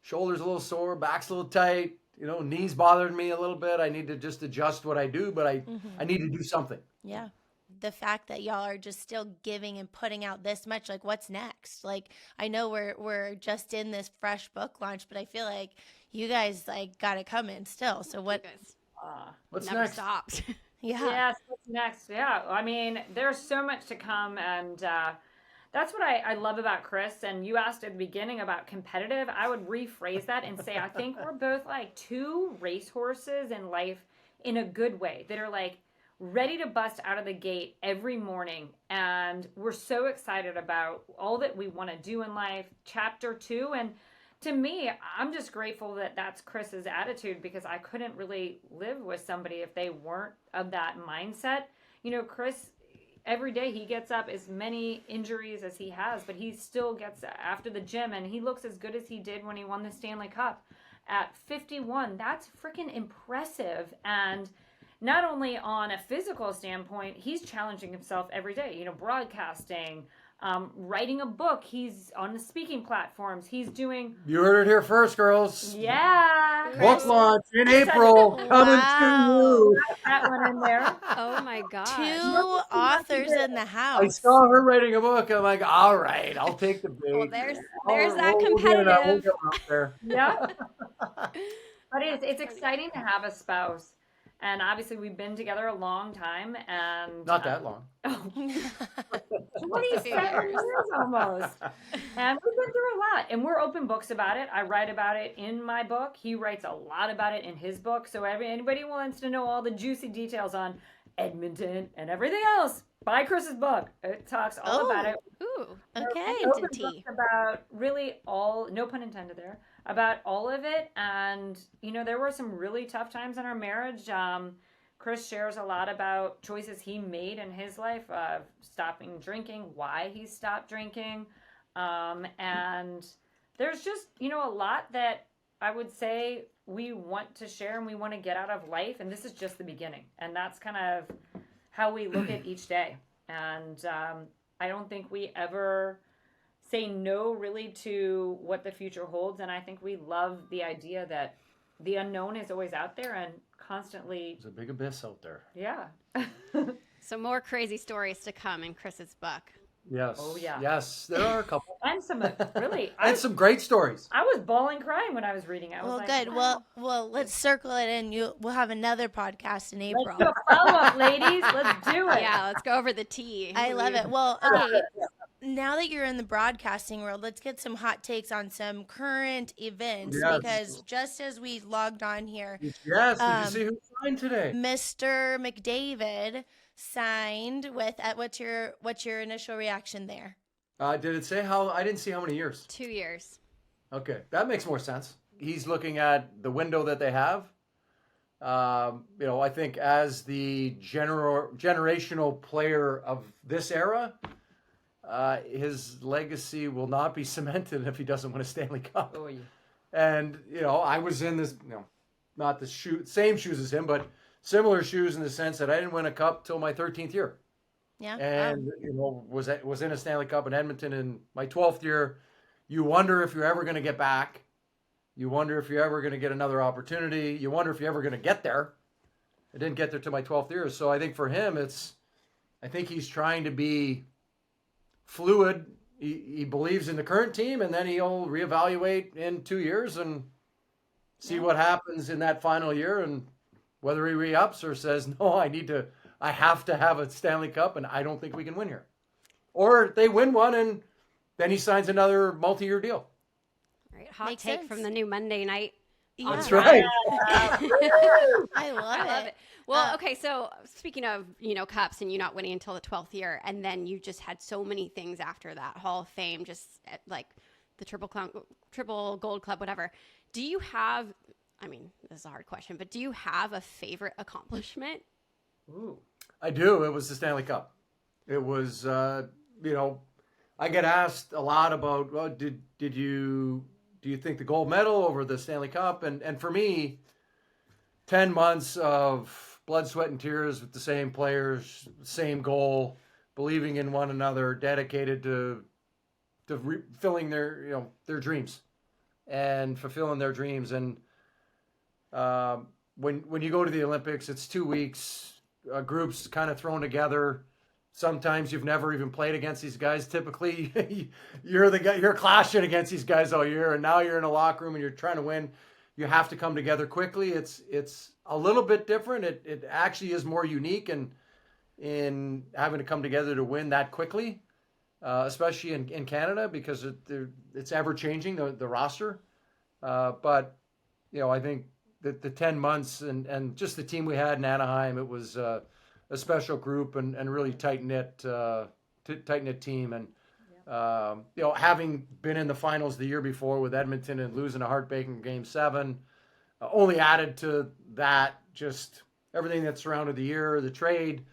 shoulders a little sore, back's a little tight, knees bothered me a little bit. I need to just adjust what I do, but I need to do something. Yeah. The fact that y'all are just still giving and putting out this much, what's next? I know we're just in this fresh book launch, but I feel like you guys got it coming still. So what? What's Never next? stops. Yeah. Yes, what's next? Yeah, I mean, there's so much to come, and that's what I love about Chris. And you asked at the beginning about competitive. I would rephrase that and say, I think we're both like two racehorses in life in a good way that are like ready to bust out of the gate every morning. And we're so excited about all that we want to do in life, chapter 2. And to me, I'm just grateful that that's Chris's attitude, because I couldn't really live with somebody if they weren't of that mindset. You know, Chris, every day he gets up, as many injuries as he has, but he still gets after the gym, and he looks as good as he did when he won the Stanley Cup at 51. That's freaking impressive. And not only on a physical standpoint, he's challenging himself every day, you know, broadcasting, writing a book. He's on the speaking platforms. He's doing. You heard it here first, girls. Yeah. Book launch in April. Coming to you. That one in there. Oh my god. 2 authors in the house. I saw her writing a book. I'm like, all right, I'll take the bait. Well, there's that We'll competitive. get out there. Yeah. But it's exciting to have a spouse. And obviously we've been together a long time, and Not that long. Oh, 22 years. years almost. And we've been through a lot, and we're open books about it. I write about it in my book. He writes a lot about it in his book. So anybody who wants to know all the juicy details on Edmonton and everything else, buy Chris's book. It talks all about it. Ooh. Okay. Into Open tea. books about really all, no pun intended there, about all of it. And, you know, there were some really tough times in our marriage. Chris shares a lot about choices he made in his life, stopping drinking, why he stopped drinking. And there's just, you know, a lot that I would say we want to share and we want to get out of life. And this is just the beginning. And that's kind of how we look at each day. And I don't think we ever say no really to what the future holds. And I think we love the idea that the unknown is always out there and constantly. There's a big abyss out there. Yeah. So more crazy stories to come in Chris's book. Yes. Oh, yeah. Yes, there are a couple. And some really, And some great stories. I was bawling crying when I was reading it. I was Well, like, good. wow. Well, let's circle it in. We'll have another podcast in April. Let's do a follow-up, ladies. Let's do it. Yeah, let's go over the tea. I love it. Well, okay. Now that you're in the broadcasting world, let's get some hot takes on some current events, Yes. because just as we logged on here, Yes. Did you see who signed today? Mr. McDavid signed with. What's your initial reaction there? Did it say how? I didn't see how many years. 2 years. Okay, that makes more sense. He's looking at the window that they have. You know, I think as the generational player of this era, his legacy will not be cemented if he doesn't win a Stanley Cup. Oh, yeah. And, you know, I was in this, you know, not the same shoes as him, but similar shoes in the sense that I didn't win a cup till my 13th year. Yeah. And, you know, was in a Stanley Cup in Edmonton in my 12th year. You wonder if you're ever going to get back. You wonder if you're ever going to get another opportunity. You wonder if you're ever going to get there. I didn't get there to my 12th year. So I think for him, I think he's trying to be fluid. He believes in the current team, and then he'll reevaluate in 2 years and see what happens in that final year, and whether he re-ups or says, no, I have to have a Stanley Cup, and I don't think we can win here. Or they win one, and then he signs another multi-year deal. All right, hot Makes take sense. from the new Monday night. Yeah. That's right. I love it. Well, okay, so speaking of, you know, cups and you not winning until the 12th year, and then you just had so many things after that, Hall of Fame, just like the triple gold club, whatever. Do you have, I mean, this is a hard question, but do you have a favorite accomplishment? Ooh. I do. It was the Stanley Cup. It was, you know, I get asked a lot about, well, do you think the gold medal over the Stanley Cup? And for me, 10 months of blood, sweat, and tears with the same players, same goal, believing in one another, dedicated to filling their dreams and fulfilling their dreams. And when you go to the Olympics, it's 2 weeks, groups kind of thrown together. Sometimes you've never even played against these guys. Typically, you're clashing against these guys all year, and now you're in a locker room and you're trying to win. You have to come together quickly. It's a little bit different. It actually is more unique in having to come together to win that quickly. especially in Canada because it's ever changing the roster. But I think that the 10 months and just the team we had in Anaheim, it was a special group and really tight knit team. And having been in the finals the year before with Edmonton and losing a heartbreaking Game 7, only added to that just everything that surrounded the year, the trade,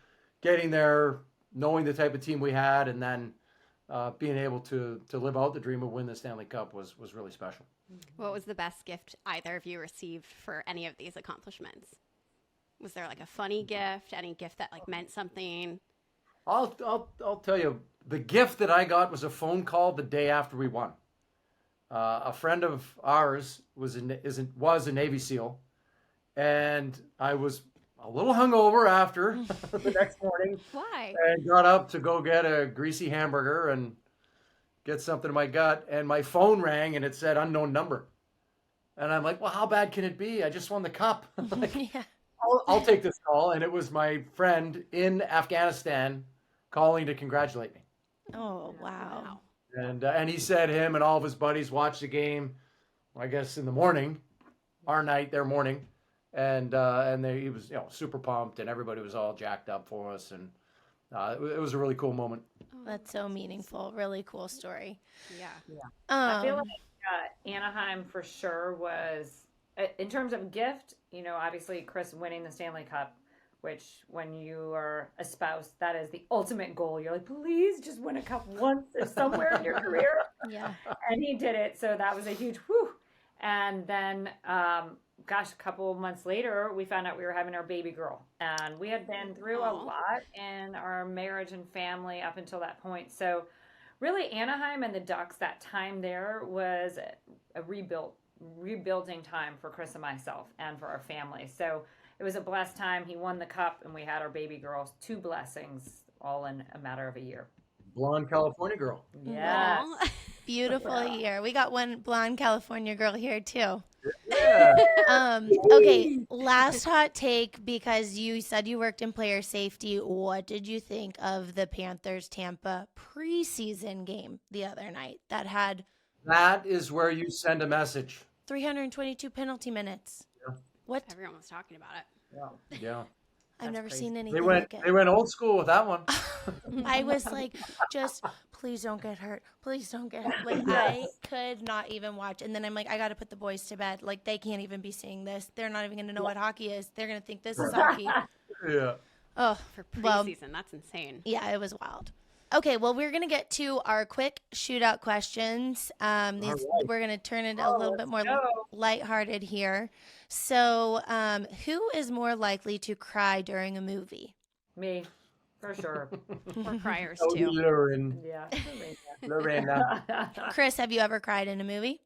getting there, knowing the type of team we had, and then being able to live out the dream of win the Stanley Cup was really special. What was the best gift either of you received for any of these accomplishments? Was there like a funny gift, any gift that like meant something? I'll tell you, the gift that I got was a phone call the day after we won. A friend of ours was a Navy SEAL, and I was a little hungover after the next morning. Why? And got up to go get a greasy hamburger and get something in my gut, and my phone rang and it said unknown number. And I'm like, well, how bad can it be? I just won the cup. Like, Yeah. I'll take this call. And it was my friend in Afghanistan calling to congratulate me. Oh, wow. And he said him and all of his buddies watched the game, I guess in the morning, our night, their morning. And he was super pumped, and everybody was all jacked up for us. And it was a really cool moment. That's so meaningful. Really cool story. Yeah. I feel like Anaheim for sure was, in terms of gift, obviously Chris winning the Stanley Cup, which when you are a spouse, that is the ultimate goal. You're like, please just win a cup once or somewhere in your career. Yeah. And he did it. So that was a huge whew. And then, a couple of months later, we found out we were having our baby girl. And we had been through a lot in our marriage and family up until that point. So really, Anaheim and the Ducks, that time there was a rebuilding time for Chris and myself and for our family. So it was a blessed time. He won the cup, and we had our baby girls. 2 blessings, all in a matter of a year. Blonde California girl. Yes. Aw. Beautiful year. We got one blonde California girl here too. Yeah. Okay, last hot take, because you said you worked in player safety. What did you think of the Panthers Tampa preseason game the other night that had That is where you send a message. 322 penalty minutes? Yeah. What? Everyone was talking about it. Yeah. I've never crazy. seen anything They went like they it. went old school with that one. I was like, just please don't get hurt. Please don't get hurt. Like, I could not even watch. And then I'm like, I got to put the boys to bed. Like, they can't even be seeing this. They're not even going to know what hockey is. They're going to think this is hockey. Yeah. Oh, For well, preseason, that's insane. yeah, it was wild. Okay, well, we're going to get to our quick shootout questions. We're going to turn it a little bit more lighthearted here. So, who is more likely to cry during a movie? Me, for sure. We're criers Oh, too. Lorraine. Yeah. Lorena. Chris, have you ever cried in a movie?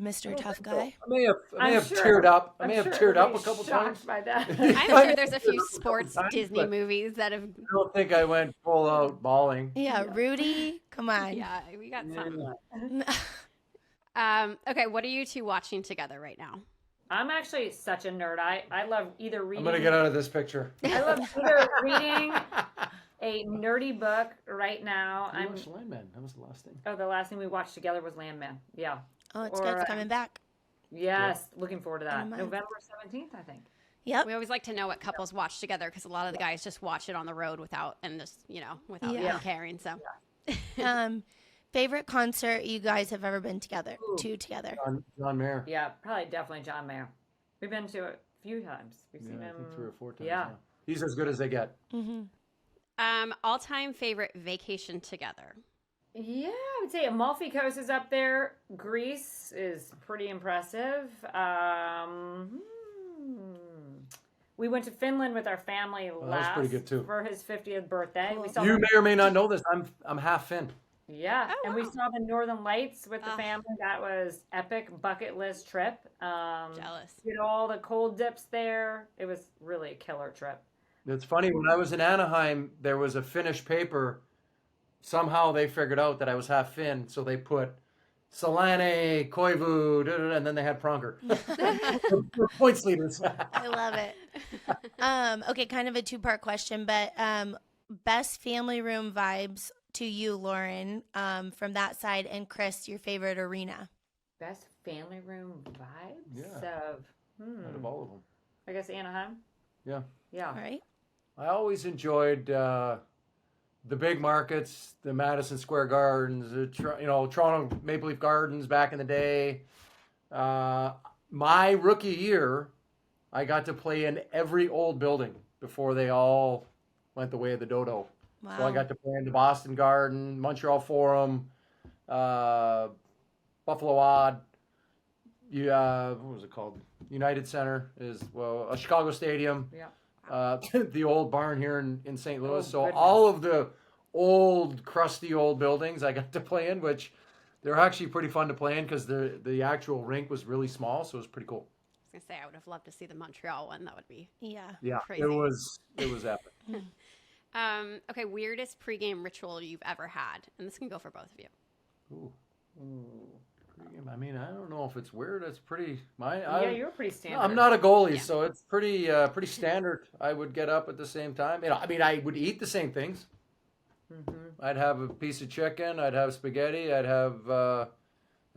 Mr. Tough Guy. I may have I'm sure- teared up. I I'm may have sure teared up a everybody's couple shocked times. by that. I'm sure there's a few sports Times, Disney but movies that have. I don't think I went full out bawling. Yeah, Rudy, come on. Yeah, we got some. Yeah. Okay, what are you two watching together right now? I'm actually such a nerd. I love either I'm reading. gonna get out of this picture. I love either reading a nerdy book right now. I I'm watched Landman. That was the last thing. the last thing we watched together was Landman. Yeah. Oh, it's Or, good. It's coming back. Yes. Looking forward to that. Don't mind. November 17th, I think. Yep. We always like to know what couples watch together because a lot of the guys just watch it on the road without without Yeah. even caring. So Favorite concert you guys have ever been together Ooh. together? John Mayer. Yeah, probably definitely John Mayer. We've been to a few times. We've seen Yeah, I him think 3 or 4 times. Yeah. He's as good as they get. Mm-hmm. all-time favorite vacation together. Yeah, I would say Amalfi Coast is up there. Greece is pretty impressive. We went to Finland with our family that was last pretty good, too. for his 50th birthday. We saw You the- may or may not know this. I'm half Finn. yeah, Oh, and we wow. saw the Northern Lights with the Ah. family. That was epic bucket list trip. Jealous. Did all the cold dips there. It was really a killer trip. It's funny, when I was in Anaheim, there was a Finnish paper. Somehow they figured out that I was half Finn, so they put Selane, Koivu, and then they had Pronger. Points leaders. I love it. Okay, kind of a 2-part question, but best family room vibes to you, Lauren, from that side, and Chris, your favorite arena? Best family room vibes Yeah. of Out of all of them. I guess Anaheim. Yeah. Yeah. All right. I always enjoyed the big markets, the Madison Square Gardens, Toronto Maple Leaf Gardens back in the day. My rookie year, I got to play in every old building before they all went the way of the dodo. Wow. So I got to play in the Boston Garden, Montreal Forum, Buffalo Odd. What was it called? United Center is a Chicago Stadium. Yeah. The old barn here in St. Louis. Oh, So goodness. all of the old, crusty old buildings I got to play in, which they're actually pretty fun to play in because the actual rink was really small, so it was pretty cool. I was gonna say I would have loved to see the Montreal one. That would be Yeah. Yeah, crazy. it was epic. Okay, weirdest pregame ritual you've ever had, and this can go for both of you. Ooh. I mean, I don't know if it's weird. It's pretty. Yeah, you were pretty standard. I'm not a goalie, Yeah. so it's pretty standard. I would get up at the same time. I mean, I would eat the same things. Mm-hmm. I'd have a piece of chicken. I'd have spaghetti. I'd have a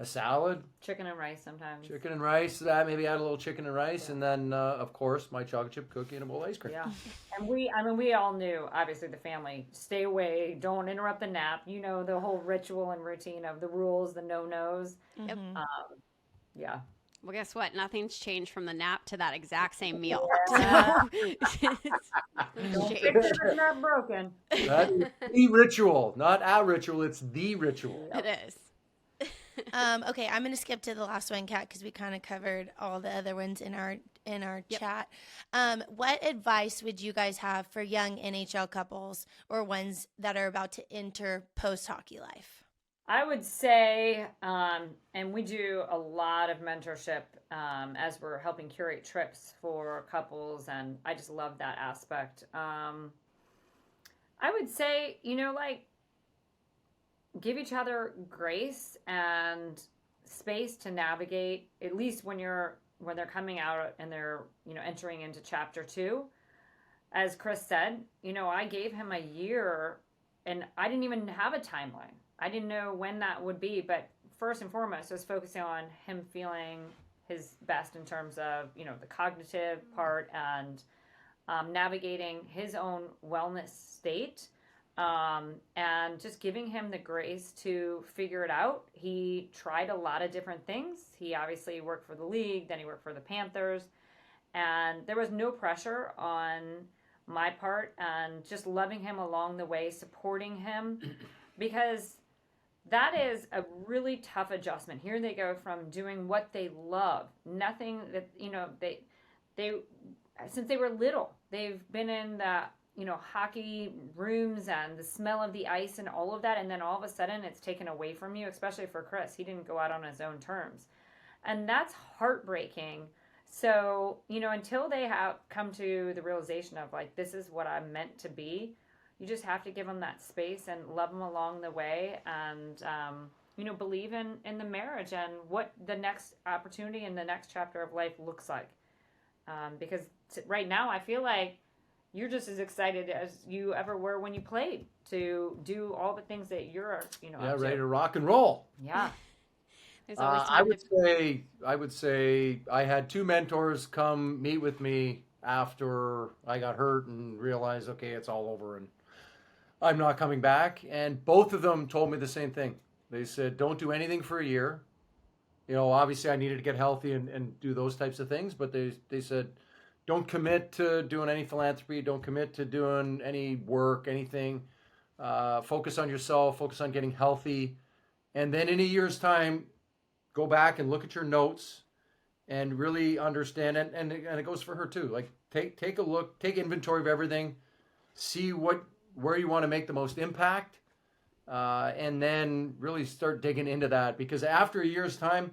salad, Chicken and rice sometimes. chicken and rice. Maybe add a little chicken and rice, and then of course my chocolate chip cookie and a bowl of ice cream. Yeah. And we all knew, obviously, the family, stay away, don't interrupt the nap. You know, the whole ritual and routine of the rules, the no-nos. Yep. Mhm. Yeah. Well, guess what? Nothing's changed from the nap to that exact same meal. Yeah. Don't Shame. fix it if it's not broken. That is the ritual, not a ritual. It's the ritual. It is. Okay, I'm gonna skip to the last one, Kat, because we kind of covered all the other ones in our Yep. chat. What advice would you guys have for young NHL couples or ones that are about to enter post hockey life? I would say, and we do a lot of mentorship as we're helping curate trips for couples, and I just love that aspect. I would say, give each other grace and space to navigate, at least when they're coming out and they're, entering into chapter 2. As Chris said, I gave him a year and I didn't even have a timeline. I didn't know when that would be, but first and foremost, I was focusing on him feeling his best in terms of, the cognitive part and navigating his own wellness state, and just giving him the grace to figure it out. He tried a lot of different things. He obviously worked for the league, then he worked for the Panthers, and there was no pressure on my part, and just loving him along the way, supporting him, because that is a really tough adjustment. Here they go from doing what they love, nothing that, they since they were little, they've been in the, hockey rooms and the smell of the ice and all of that, and then all of a sudden it's taken away from you, especially for Chris. He didn't go out on his own terms. And that's heartbreaking. So, until they have come to the realization of, like, this is what I'm meant to be, you just have to give them that space and love them along the way, and, believe in the marriage and what the next opportunity and the next chapter of life looks like. Because right now I feel like you're just as excited as you ever were when you played to do all the things that you're, up Ready to. to rock and roll. Yeah. There's always I time would to- say I had 2 mentors come meet with me after I got hurt and realized, okay, it's all over and I'm not coming back. And both of them told me the same thing. They said, don't do anything for a year. Obviously I needed to get healthy and do those types of things, but they said, don't commit to doing any philanthropy. Don't commit to doing any work, anything. Focus on yourself, focus on getting healthy. And then in a year's time, go back and look at your notes and really understand it. And it goes for her too. Like take a look, take inventory of everything, see where you want to make the most impact, and then really start digging into that. Because after a year's time,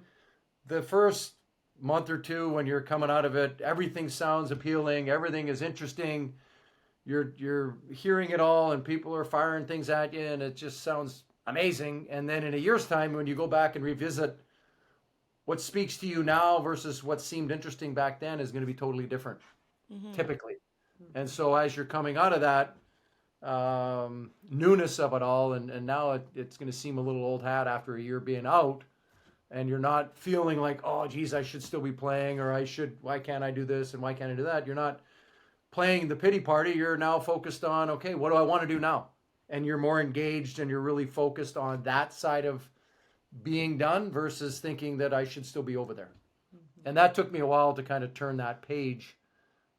the first month or 2 when you're coming out of it, everything sounds appealing, everything is interesting. You're hearing it all and people are firing things at you and it just sounds amazing. And then in a year's time, when you go back and revisit what speaks to you now versus what seemed interesting back then, is going to be totally different, typically. And so as you're coming out of that, newness of it all, and now it's going to seem a little old hat after a year being out, and you're not feeling like, oh geez, I should still be playing, or why can't I do this and why can't I do that? You're not playing the pity party. You're now focused on, okay, what do I want to do now? And you're more engaged and you're really focused on that side of being done versus thinking that I should still be over there. And that took me a while to kind of turn that page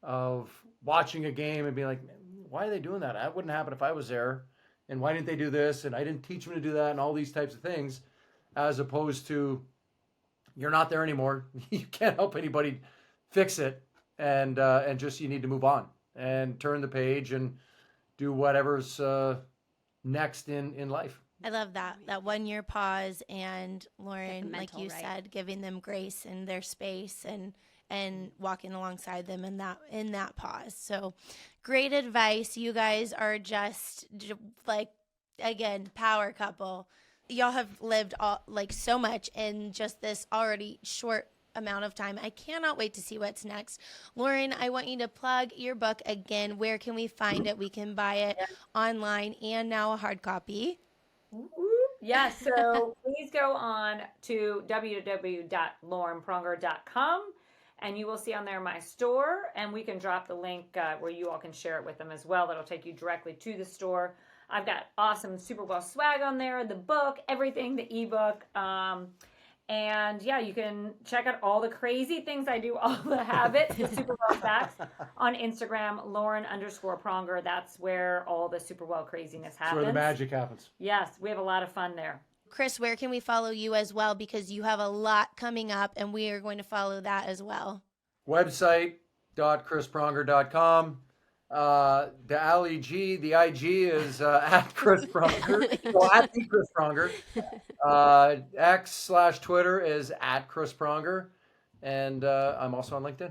of watching a game and being like, why are they doing that? That wouldn't happen if I was there. And why didn't they do this? And I didn't teach them to do that, and all these types of things, as opposed to, you're not there anymore. You can't help anybody fix it. And just, you need to move on and turn the page and do whatever's next in life. I love that 1 year pause, and Lauren, like mental you right. said, giving them grace and their space and walking alongside them in that pause. So great advice. You guys are just like, again, power couple. Y'all have lived so much in just this already short amount of time. I cannot wait to see what's next. Lauren, I want you to plug your book again. Where can we find it? We can buy it online and now a hard copy. Yes, so please go on to www.laurenpronger.com, and you will see on there my store, and we can drop the link where you all can share it with them as well. That'll take you directly to the store. I've got awesome Super Bowl swag on there, the book, everything, the ebook. And yeah, you can check out all the crazy things I do, all the habits, the Super Bowl facts on Instagram, Lauren_Pronger. That's where all the Super Bowl craziness happens. That's where the magic happens. Yes, we have a lot of fun there. Chris, where can we follow you as well? Because you have a lot coming up, and we are going to follow that as well. Website.chrispronger.com. The Ali-G, the IG is at Chris Pronger. So at the Chris Pronger. X/Twitter is at Chris Pronger. And I'm also on LinkedIn.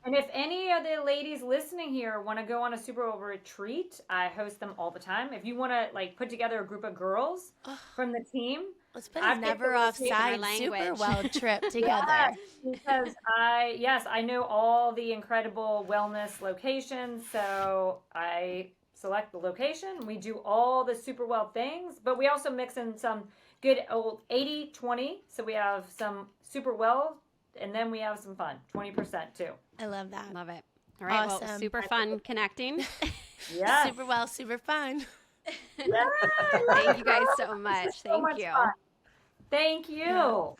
And if any of the ladies listening here want to go on a Super Bowl retreat, I host them all the time. If you want to put together a group of girls from the team, let's put a Never Offside Super Well trip together. Yes, because I know all the incredible wellness locations, so I select the location. We do all the super well things, but we also mix in some good old 80-20. So we have some super well, and then we have some fun, 20% too. I love that. Love it. All right. Awesome. Well, super fun connecting. Yeah. Super well, super fun. Yeah, Thank you guys so much. So much Thank you. fun. Thank you. Yeah. All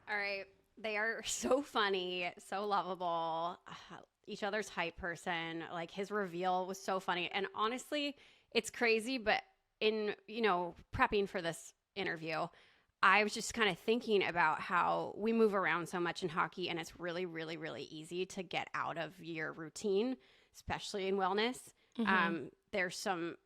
right. They are so funny, so lovable. Each other's hype person. His reveal was so funny. And honestly, it's crazy, but in, prepping for this interview, I was just kind of thinking about how we move around so much in hockey, and it's really, really, really easy to get out of your routine, especially in wellness. Mm-hmm. There's some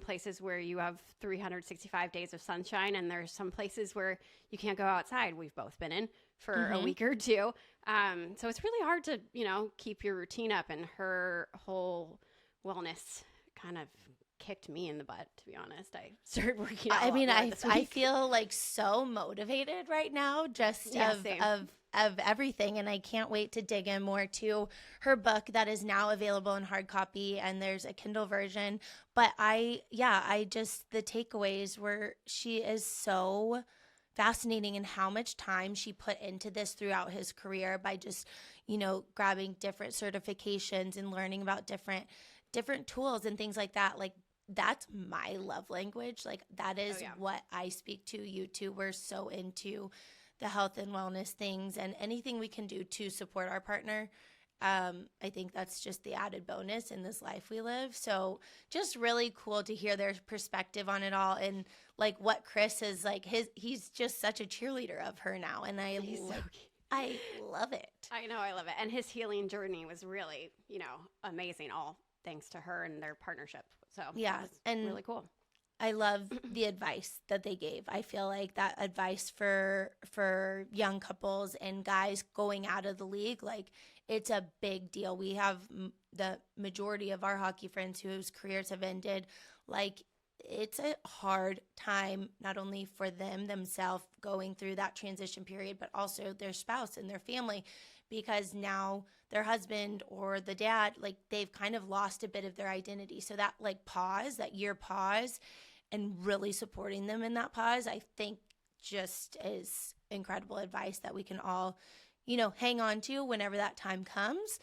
places where you have 365 days of sunshine, and there's some places where you can't go outside. We've both been in for a week or two. So it's really hard to, keep your routine up, and her whole wellness kind of kicked me in the butt, to be honest. I started working out. I feel so motivated right now, just of everything, and I can't wait to dig in more to her book that is now available in hard copy, and there's a Kindle version. But the takeaways were, she is so fascinating in how much time she put into this throughout his career by just, grabbing different certifications and learning about different tools and things like that. That's my love language. That is what I speak to. You two, we're so into the health and wellness things, and anything we can do to support our partner. I think that's just the added bonus in this life we live. So just really cool to hear their perspective on it all, and what Chris is he's just such a cheerleader of her now. And I love it. I know. I love it. And his healing journey was really, amazing. All thanks to her and their partnership. So yeah, and really cool. I love the advice that they gave. I feel like that advice for young couples and guys going out of the league, it's a big deal. We have the majority of our hockey friends whose careers have ended. It's a hard time, not only for themselves going through that transition period, but also their spouse and their family, because now their husband or the dad, like they've kind of lost a bit of their identity. So that like pause, that year pause, and really supporting them in that pause, I think just is incredible advice that we can all, you know, hang on to whenever that time comes.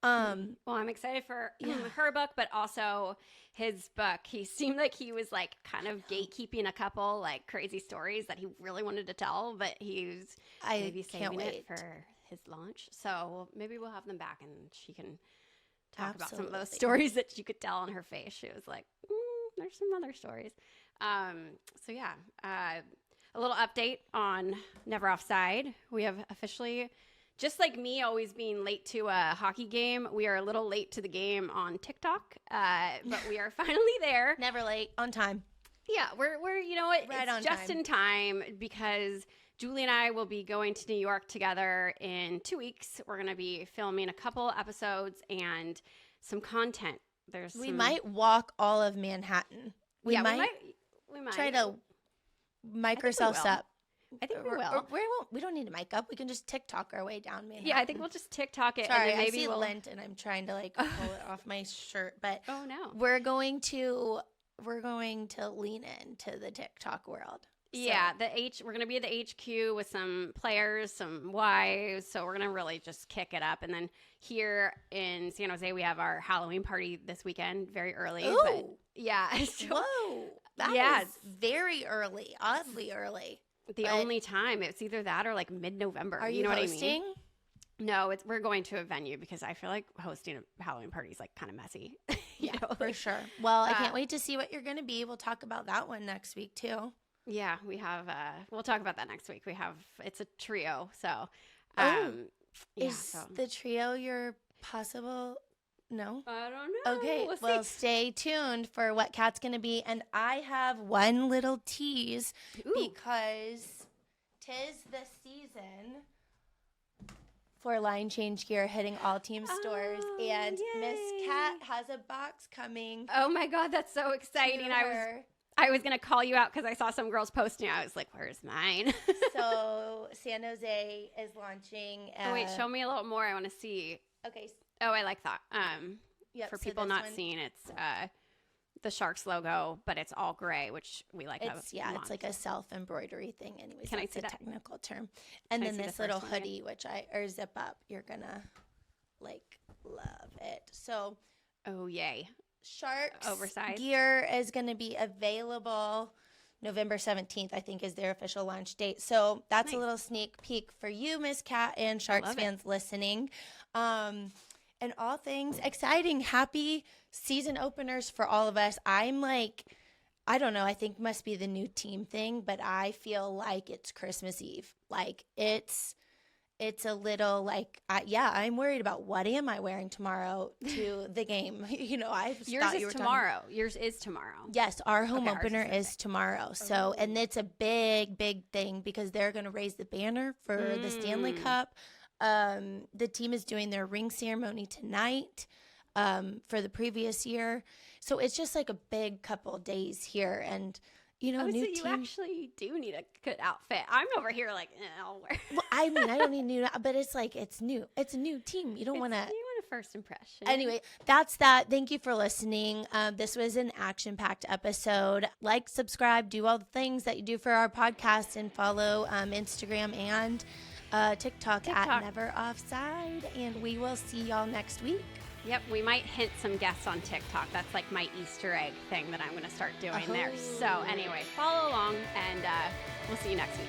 Well, I'm excited for her book, but also his book. He seemed like he was like kind of gatekeeping a couple like crazy stories that he really wanted to tell, but he's maybe saving it for his launch. So maybe we'll have them back and she can talk about some of those stories that you could tell on her face. She was like, there's some other stories. So yeah, a little update on Never Offside. We have officially, just like me always being late to a hockey game, we are a little late to the game on TikTok, but we are finally there. Never late, on time. Yeah, we're you know what, Right it's on just time. in time because Julie and I will be going to New York together in 2 weeks. We're going to be filming a couple episodes and some content. We might walk all of Manhattan. We might try to mic ourselves will. up. I think we Or- will. or we don't need to mic up. We can just TikTok our way down Manhattan. Yeah, I think we'll just TikTok it. Sorry, and then maybe I see we'll. lint and I'm trying to like pull it off my shirt, but Oh no. we're going to lean into the TikTok world. So, Yeah, we're gonna be at the HQ with some players, some wives. So we're gonna really just kick it up. And then here in San Jose, we have our Halloween party this weekend, very early. But Ooh. yeah, so Whoa, that Yeah, is very early, oddly early. the but- only time it's either that or like mid-November. Are you know hosting? what I mean? No, we're going to a venue because I feel like hosting a Halloween party is like kind of messy. Yeah, know? for sure. Well, I can't Uh, wait to see what you're going to be. We'll talk about that one next week too. Yeah, we have. We'll talk about that next week. It's a trio, so. Oh, yeah, Is so. the trio your possible? No. I don't know. Okay, We'll well, see. stay tuned for what Kat's going to be. And I have one little tease Ooh. because 'tis the season for Line Change Gear hitting all team stores. Oh, And Miss yay. Kat has a box coming. Oh my God, that's so exciting! to her. I was gonna call you out because I saw some girls posting. I was like, "Where's mine?" So San Jose is launching. Oh wait, show me a little more. I want to see. Okay. Oh, I like that. Yep, For so people this not one- seeing, it's the Sharks logo, but it's all gray, which we like. It's like a self embroidery thing. Anyways, Can I that's see a that? technical term. And Can I then see the this little first one again? hoodie, or zip up, you're gonna like love it. So Oh yay! Sharks Oversized. gear is gonna be available November 17th, I think, is their official launch date. So that's a Nice. little sneak peek for you, Miss Kat, and Sharks love it. fans listening. And all things exciting, happy season openers for all of us. I'm like, I don't know, I think must be the new team thing, but I feel like it's Christmas Eve. Like it's a little like, I'm worried about what am I wearing tomorrow to the game. You know, I Yours thought you is were talking- tomorrow. Yours is tomorrow. Yes, our home Okay, ours is opener Thursday. is tomorrow. So, and it's a big, big thing because they're going to raise the banner for the Stanley Cup. The team is doing their ring ceremony tonight for the previous year. So it's just like a big couple days here. And, you know, Oh, so new you team. actually do need a good outfit. I'm over here like, I'll wear. Well, I mean, I don't need new, but it's like, it's new. It's a new team. You don't want to. You want a first impression. Anyway, that's that. Thank you for listening. This was an action-packed episode. Like, subscribe, do all the things that you do for our podcast, and follow Instagram and TikTok at Never Offside. And we will see y'all next week. Yep, we might hint some guests on TikTok. That's like my Easter egg thing that I'm going to start doing there. So anyway, follow along, and we'll see you next week.